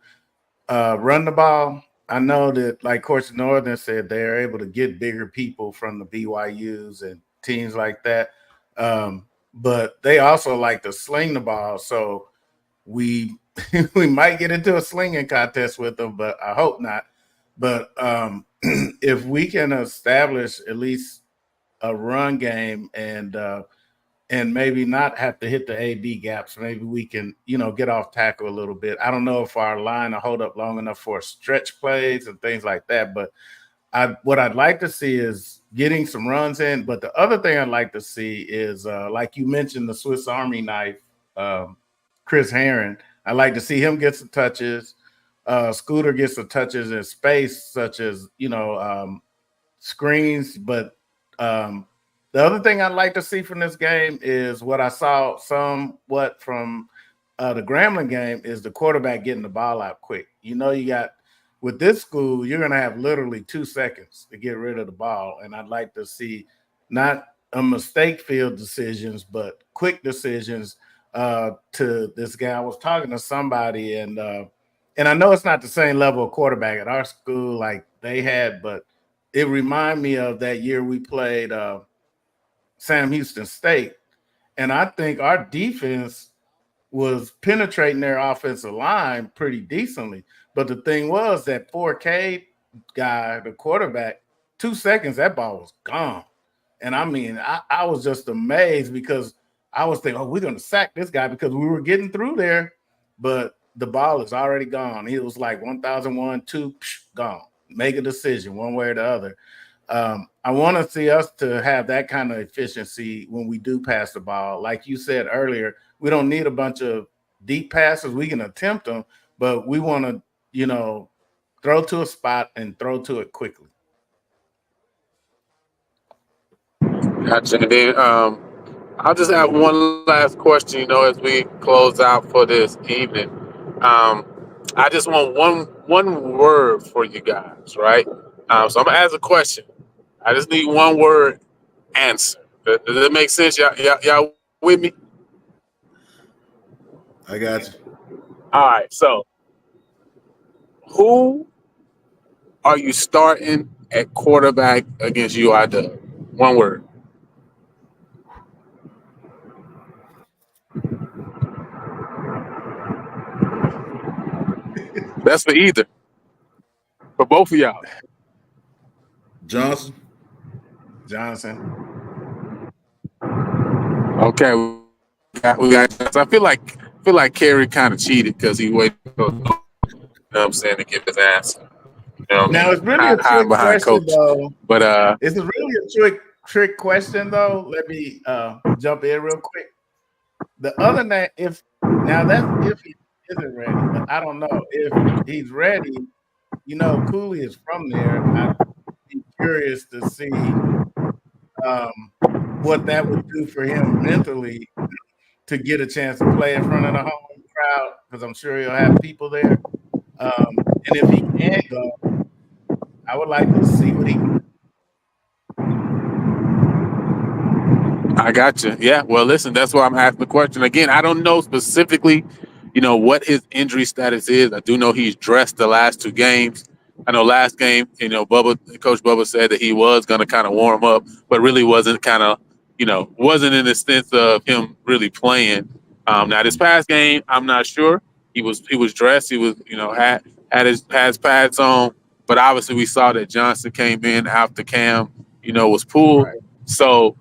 run the ball. I know that, like Coach Northern said, they're able to get bigger people from the BYUs and teams like that. But they also like to sling the ball. So we we might get into a slinging contest with them, but I hope not. But if we can establish at least a run game and maybe not have to hit the AB gaps, maybe we can, get off tackle a little bit. I don't know if our line will hold up long enough for stretch plays and things like that, but what I'd like to see is getting some runs in. But the other thing I'd like to see is, like you mentioned, the Swiss Army knife, Chris Herron. I'd like to see him get some touches. Scooter gets some touches in space, such as, screens. But the other thing I'd like to see from this game is what I saw somewhat from the Grambling game is the quarterback getting the ball out quick. You got with this school, you're going to have literally 2 seconds to get rid of the ball. And I'd like to see not a mistake-filled decisions, but quick decisions to this guy. I was talking to somebody, and I know it's not the same level of quarterback at our school like they had, but it reminded me of that year we played Sam Houston State. And I think our defense was penetrating their offensive line pretty decently. But the thing was that 4K guy, the quarterback, 2 seconds, that ball was gone. And I mean, I was just amazed because I was thinking, oh, we're going to sack this guy because we were getting through there, but the ball is already gone. He was like 1,001, 2, gone. Make a decision one way or the other. I want to see us to have that kind of efficiency when we do pass the ball. Like you said earlier, we don't need a bunch of deep passes. We can attempt them, but we want to, throw to a spot and throw to it quickly. Gotcha. And then I'll just have one last question, as we close out for this evening. I just want one word for you guys, right? So I'm gonna ask a question. I just need one word answer. Does that make sense? Y'all with me? I got you. All right. So, who are you starting at quarterback against UIW? One word. That's for either. For both of y'all. Johnson. Okay. We got. I feel like Kerry kind of cheated because he waited. You know what I'm saying, to give his answer. Now it's really a trick question, coach. though. But it's really a trick question, though. Let me jump in real quick. The other name, if he isn't ready, but I don't know if he's ready. Cooley is from there. I'd be curious to see what that would do for him mentally to get a chance to play in front of the home crowd, because I'm sure he'll have people there. And if he can't go, I would like to see what he can do. I got you. Yeah. Well, listen, that's why I'm asking the question. Again, I don't know specifically, what his injury status is. I do know he's dressed the last 2 games. I know last game, Coach Bubba said that he was going to kind of warm up, but really wasn't wasn't in the sense of him really playing. Now this past game, I'm not sure. He was dressed. He was, had his pads on, but obviously we saw that Johnson came in after Cam, was pulled. Right. So,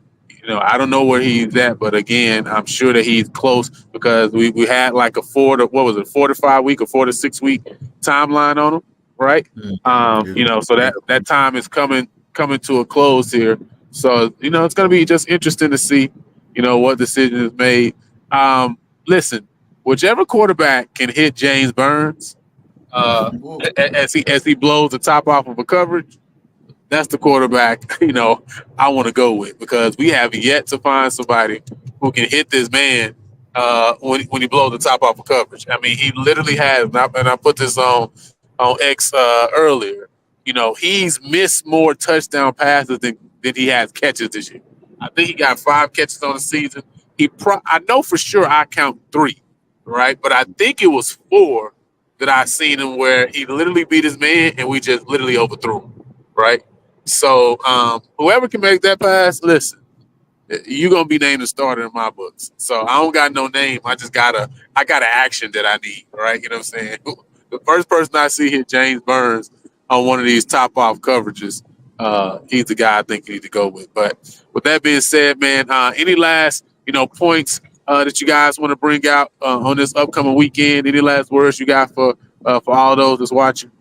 I don't know where he's at, but again, I'm sure that he's close because we had like a 4 to 5 week or 4 to 6 week timeline on him, right? So that time is coming to a close here. So, it's going to be just interesting to see, what decision is made. Listen, whichever quarterback can hit James Burns as he blows the top off of a coverage, that's the quarterback, I want to go with, because we have yet to find somebody who can hit this man when he blows the top off of coverage. I mean, he literally has, and I put this on X earlier. He's missed more touchdown passes than he has catches this year. I think he got 5 catches on the season. I know for sure I count 3, right? But I think it was 4 that I seen him where he literally beat his man and we just literally overthrew him, right? So whoever can make that pass, listen, you're gonna be named the starter in my books. So I don't got no name. I got an action that I need, right? You know what I'm saying? The first person I see hit James Burns on one of these top off coverages, he's the guy I think you need to go with. But with that being said, man, any last points that you guys want to bring out on this upcoming weekend? Any last words you got for all those that's watching?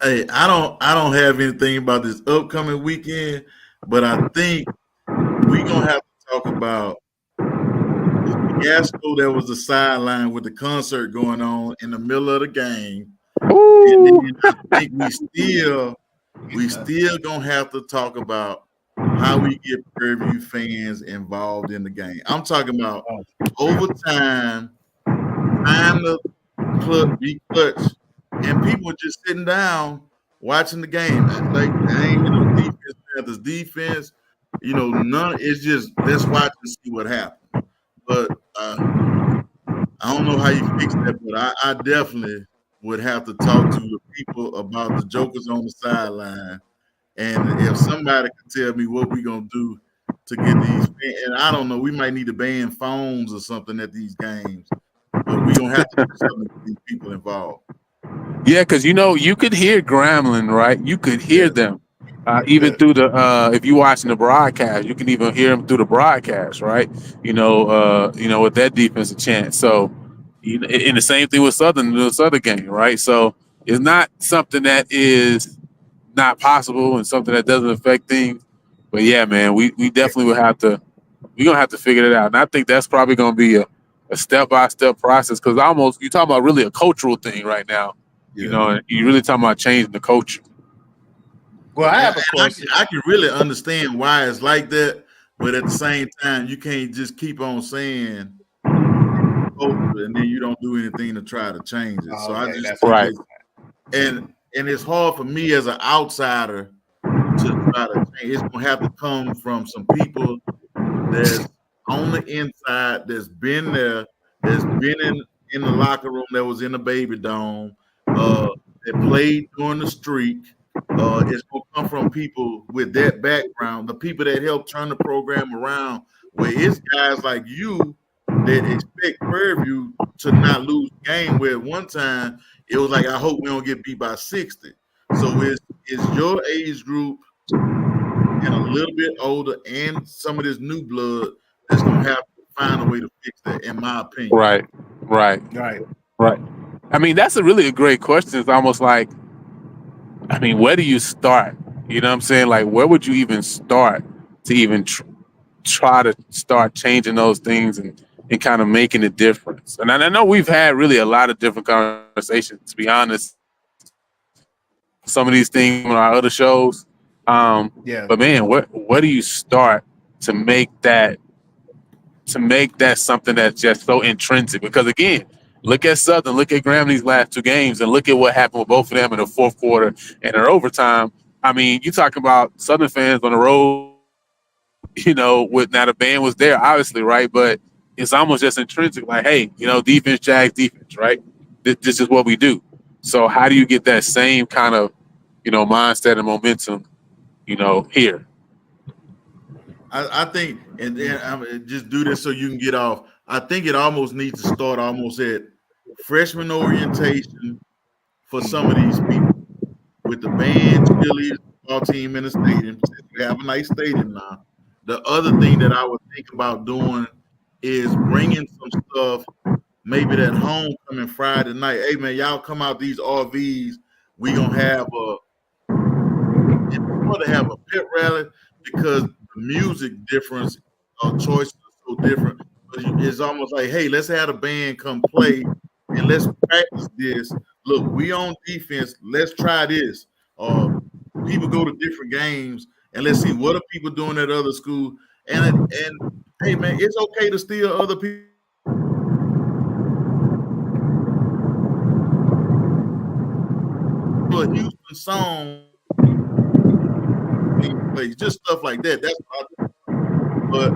Hey, I don't have anything about this upcoming weekend, but I think we're gonna have to talk about the fiasco that was the sideline with the concert going on in the middle of the game. And then I think we still gonna have to talk about how we get Prairie View fans involved in the game. I'm talking about overtime, time to be clutch, and people just sitting down watching the game. Like, I ain't no defense, Panthers defense. None. It's just, let's watch and see what happens. But I don't know how you fix that, but I definitely would have to talk to the people about the jokers on the sideline. And if somebody can tell me what we're gonna do to get these, and I don't know, we might need to ban phones or something at these games, but we're gonna have to do something to get these people involved. Yeah, because you could hear Grambling, right? You could hear Yeah. them. Even through the if you watching the broadcast, you can even hear them through the broadcast, right? With that defensive chance. So, and the same thing with the Southern game, right? So it's not something that is not possible and something that doesn't affect things. But yeah, man, we definitely will have to we're gonna have to figure it out. And I think that's probably gonna be a step-by-step process because almost you're talking about really a cultural thing right now. Yeah. And you're really talking about changing the culture. Well, I And, have a and question. I can really understand why it's like that, but at the same time, you can't just keep on saying culture and then you don't do anything to try to change it. So I Okay, just that's think Right. it's and it's hard for me as an outsider to try to change. It's gonna have to come from some people that's on the inside, that's been there, that's been in the locker room, that was in the baby dome, that played during the streak. It's gonna come from people with that background, the people that helped turn the program around, where it's guys like you that expect Prairie View to not lose the game, where at one time it was like, I hope we don't get beat by 60. So it's your age group and a little bit older and some of this new blood that's gonna have to find a way to fix that, in my opinion. Right. Right. right. Right. I mean, that's a great question. It's almost like, I mean, where do you start? You know what I'm saying? Like, where would you even start to even try to start changing those things and kind of making a difference? And I know we've had really a lot of different conversations, to be honest. Some of these things on our other shows. Yeah. But man, where do you start to make that something that's just so intrinsic? Because again, look at Southern, look at Grambling's last two games, and look at what happened with both of them in the fourth quarter and in overtime. I mean, you talking about Southern fans on the road, with now the band was there, obviously, right? But it's almost just intrinsic, like, hey, defense, Jags, defense, right? This is what we do. So how do you get that same kind of, mindset and momentum, here? I think, and then just do this so you can get off. I think it almost needs to start almost at freshman orientation for some of these people with the band, cheerleaders, football team in the stadium. Since we have a nice stadium now. The other thing that I would think about doing is bringing some stuff, maybe that homecoming Friday night. Hey man, y'all come out these RVs. We gonna have to have a pit rally because the music difference choices are so different. But it's almost like, hey, let's have a band come play and let's practice this. Look, we on defense. Let's try this. People go to different games and let's see what are people doing at other school. And hey man, it's okay to steal other people. A Houston song plays, just stuff like that. That's what I do. But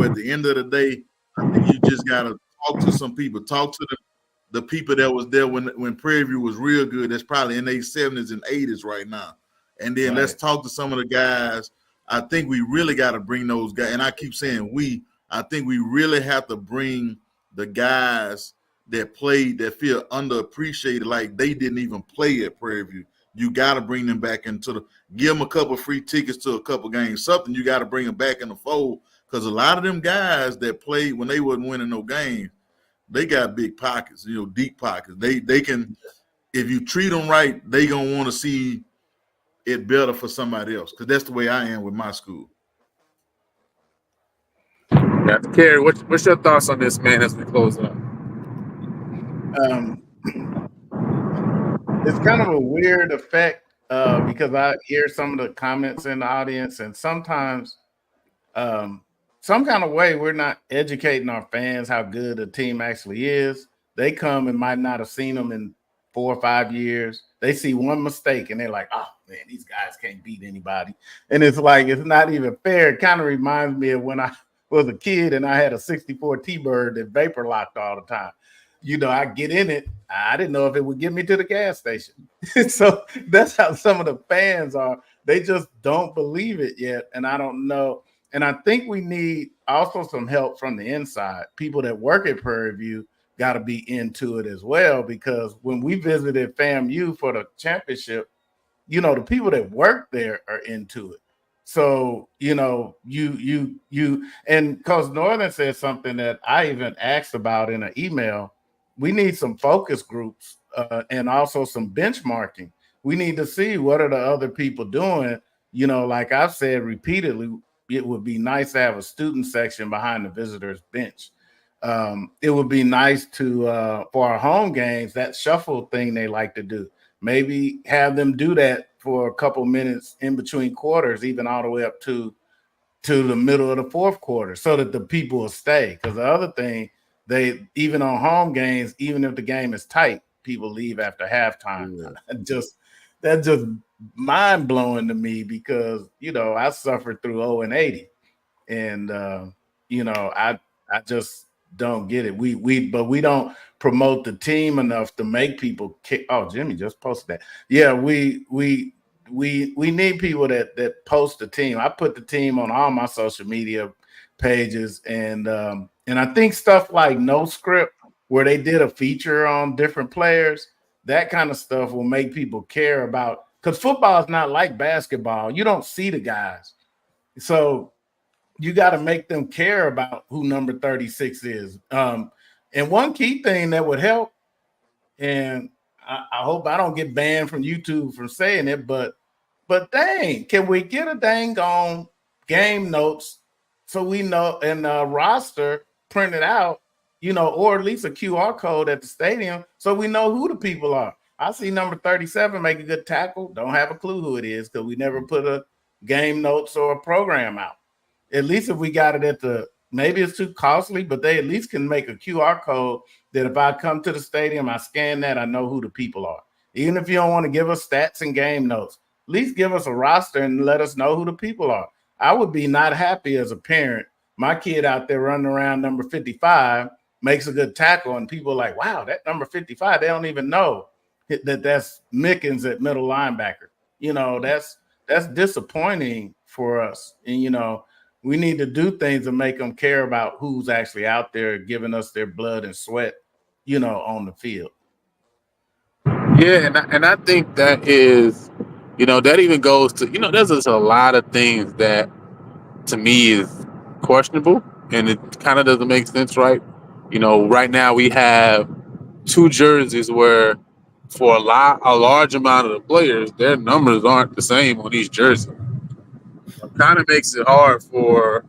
at the end of the day, I think you just gotta talk to some people. Talk to the people that was there when Prairie View was real good. That's probably in their 70s and 80s right now. And then let's talk to some of the guys. I think we really got to bring those guys. And I keep saying we. I think we really have to bring the guys that played that feel underappreciated, like they didn't even play at Prairie View. You got to bring them back give them a couple free tickets to a couple games. Something you got to bring them back in the fold, because a lot of them guys that played when they wasn't winning no games, they got big pockets, deep pockets. They can, if you treat them right, they gonna want to see it better for somebody else. Because that's the way I am with my school. Yeah, Kerry, what's your thoughts on this, man, as we close up? It's kind of a weird effect because I hear some of the comments in the audience, and sometimes some kind of way we're not educating our fans how good a team actually is. They come and might not have seen them in 4 or 5 years. They see one mistake and they're like, oh man, these guys can't beat anybody. And it's like, it's not even fair. It kind of reminds me of when I was a kid and I had a 64 T-Bird that vapor locked all the time. I get in it. I didn't know if it would get me to the gas station. So that's how some of the fans are. They just don't believe it yet. And I don't know. And I think we need also some help from the inside, people that work at Prairie View got to be into it as well, because when we visited FAMU for the championship, the people that work there are into it. So, and because Northern said something that I even asked about in an email, we need some focus groups and also some benchmarking. We need to see what are the other people doing. Like I've said repeatedly, it would be nice to have a student section behind the visitors bench. It would be nice to, for our home games, that shuffle thing they like to do. Maybe have them do that for a couple minutes in between quarters, even all the way up to the middle of the fourth quarter, so that the people will stay. Because the other thing, they even on home games, even if the game is tight, people leave after halftime. Yeah. That's just mind blowing to me, because I suffered through 0 and 80, and I just don't get it. But we don't promote the team enough to make people kick. Oh, Jimmy just posted that. Yeah, we need people that post the team. I put the team on all my social media pages, and I think stuff like No Script, where they did a feature on different players, that kind of stuff will make people care about, because football is not like basketball. You don't see the guys. So you got to make them care about who number 36 is. And one key thing that would help, and I hope I don't get banned from YouTube for saying it, but dang, can we get a dang on game notes so we know, and a roster printed out, or at least a QR code at the stadium so we know who the people are. I see number 37 make a good tackle. Don't have a clue who it is because we never put a game notes or a program out. At least if we got it maybe it's too costly, but they at least can make a QR code that if I come to the stadium, I scan that, I know who the people are. Even if you don't want to give us stats and game notes, at least give us a roster and let us know who the people are. I would be not happy as a parent. My kid out there running around number 55 makes a good tackle, and people are like, wow, that number 55, they don't even know that's Mickens at middle linebacker. That's disappointing for us. And, we need to do things to make them care about who's actually out there giving us their blood and sweat, on the field. Yeah, and I think that is, that even goes to, there's just a lot of things that to me is questionable, and it kind of doesn't make sense, right? Right now we have two jerseys where for a large amount of the players, their numbers aren't the same on each jersey. Kind of makes it hard for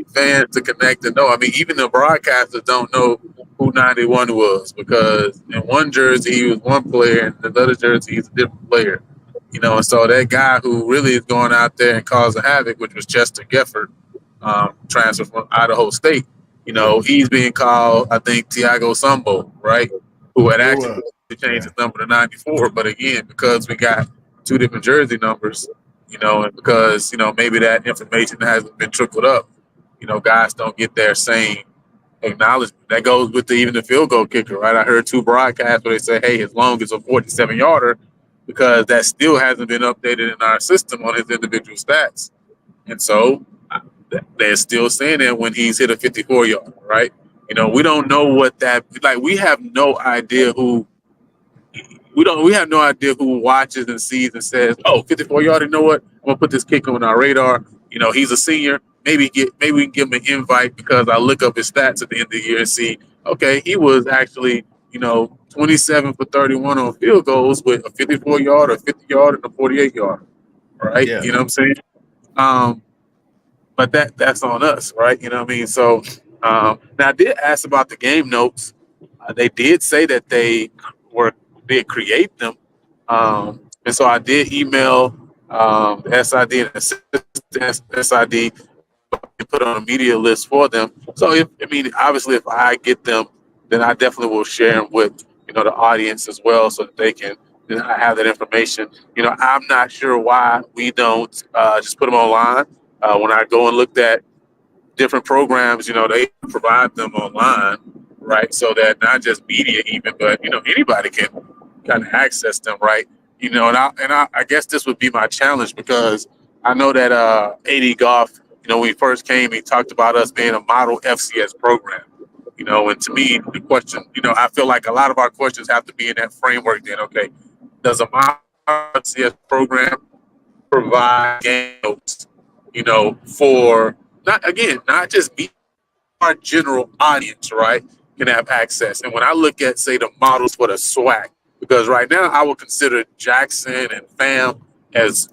fans to connect and know. I mean, even the broadcasters don't know who 91 was, because in one jersey he was one player, and in the other jersey he's a different player. And so that guy who really is going out there and causing havoc, which was Chester Gefford, transfer from Idaho State. He's being called, I think, Tiago Sambo, right? Who had actually changed his number to 94, but again, because we got two different jersey numbers. And because, maybe that information hasn't been trickled up, guys don't get their same acknowledgement. That goes with even the field goal kicker, right? I heard two broadcasts where they say, hey, as long as a 47-yarder, because that still hasn't been updated in our system on his individual stats. And so they're still saying that when he's hit a 54-yarder, right? We don't know what that, we have no idea who, we have no idea who watches and sees and says, oh, 54-yarder, you know what? I'm going to put this kicker on our radar. He's a senior. Maybe we can give him an invite because I look up his stats at the end of the year and see, okay, he was actually, 27 for 31 on field goals with a 54-yard, a 50-yard, and a 48-yard, right? Yeah. You know what I'm saying? But that's on us, right? You know what I mean? So now I did ask about the game notes. They did say that they did create them. And so I did email the SID and assistant SID and put on a media list for them. So, obviously, if I get them, then I definitely will share them with, the audience as well, so that they can have that information. I'm not sure why we don't just put them online. When I go and looked at different programs, they provide them online, right? So that not just media even, but, anybody can kind of access them, right? And I guess this would be my challenge, because I know that AD Goff, when we first came, he talked about us being a model FCS program. You know, and to me, the question, you know, I feel like a lot of our questions have to be in that framework. Then, okay, does a CS program provide game notes? You know, for not just me, our general audience, right, can have access. And when I look at, say, the models for the SWAC, because right now I would consider Jackson and FAM as,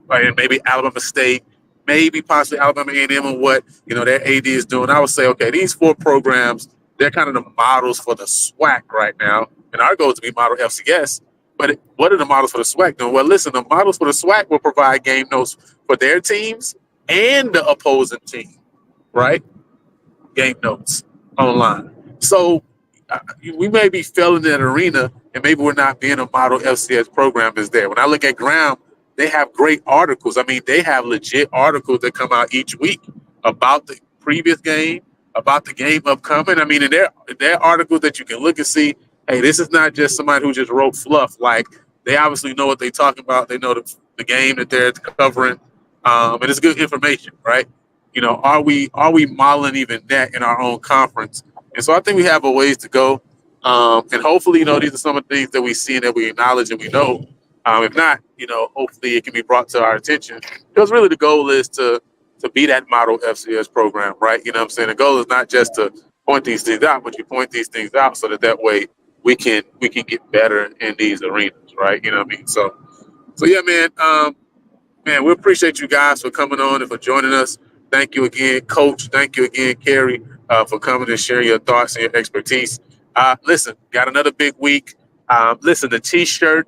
and maybe Alabama State, maybe possibly Alabama A&M and what, you know, their AD is doing. I would say, okay, these 4 programs, they're kind of the models for the SWAC right now. And our goal is to be model FCS. But what are the models for the SWAC doing? Well, listen, the models for the SWAC will provide game notes for their teams and the opposing team, right? Game notes online. So we may be failing that arena, and maybe we're not being a model FCS program is there. When I look at Graham, they have great articles. I mean, they have legit articles that come out each week about the previous game, about the game upcoming. I mean, and they're articles that you can look and see, hey, this is not just somebody who just wrote fluff. Like, they obviously know what they're talking about. They know the game that they're covering, and it's good information, right? You know, are we modeling even that in our own conference? And so I think we have a ways to go. And hopefully, you know, these are some of the things that we see and that we acknowledge and we know. If not, you know, hopefully it can be brought to our attention. Because really the goal is to be that model FCS program, right? You know what I'm saying? The goal is not just to point these things out, but you point these things out so that way we can get better in these arenas, right? You know what I mean? So yeah, man, we appreciate you guys for coming on and for joining us. Thank you again, Coach. Thank you again, Carrie, for coming and sharing your thoughts and your expertise. Listen, got another big week. Listen, the T-shirt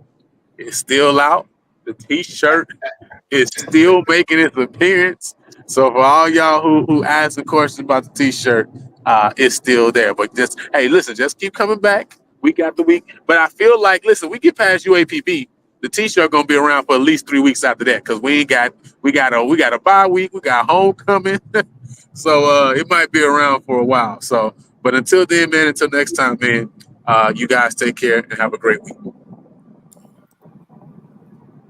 is still out. The T-shirt is still making its appearance. So for all y'all who asked the question about the T-shirt, it's still there. But just keep coming back. We got the week. But I feel like, listen, we get past UAPB, the T-shirt gonna be around for at least 3 weeks after that, because we got a bye week, we got homecoming, so it might be around for a while. So, but until then, man, until next time, man, you guys take care and have a great week.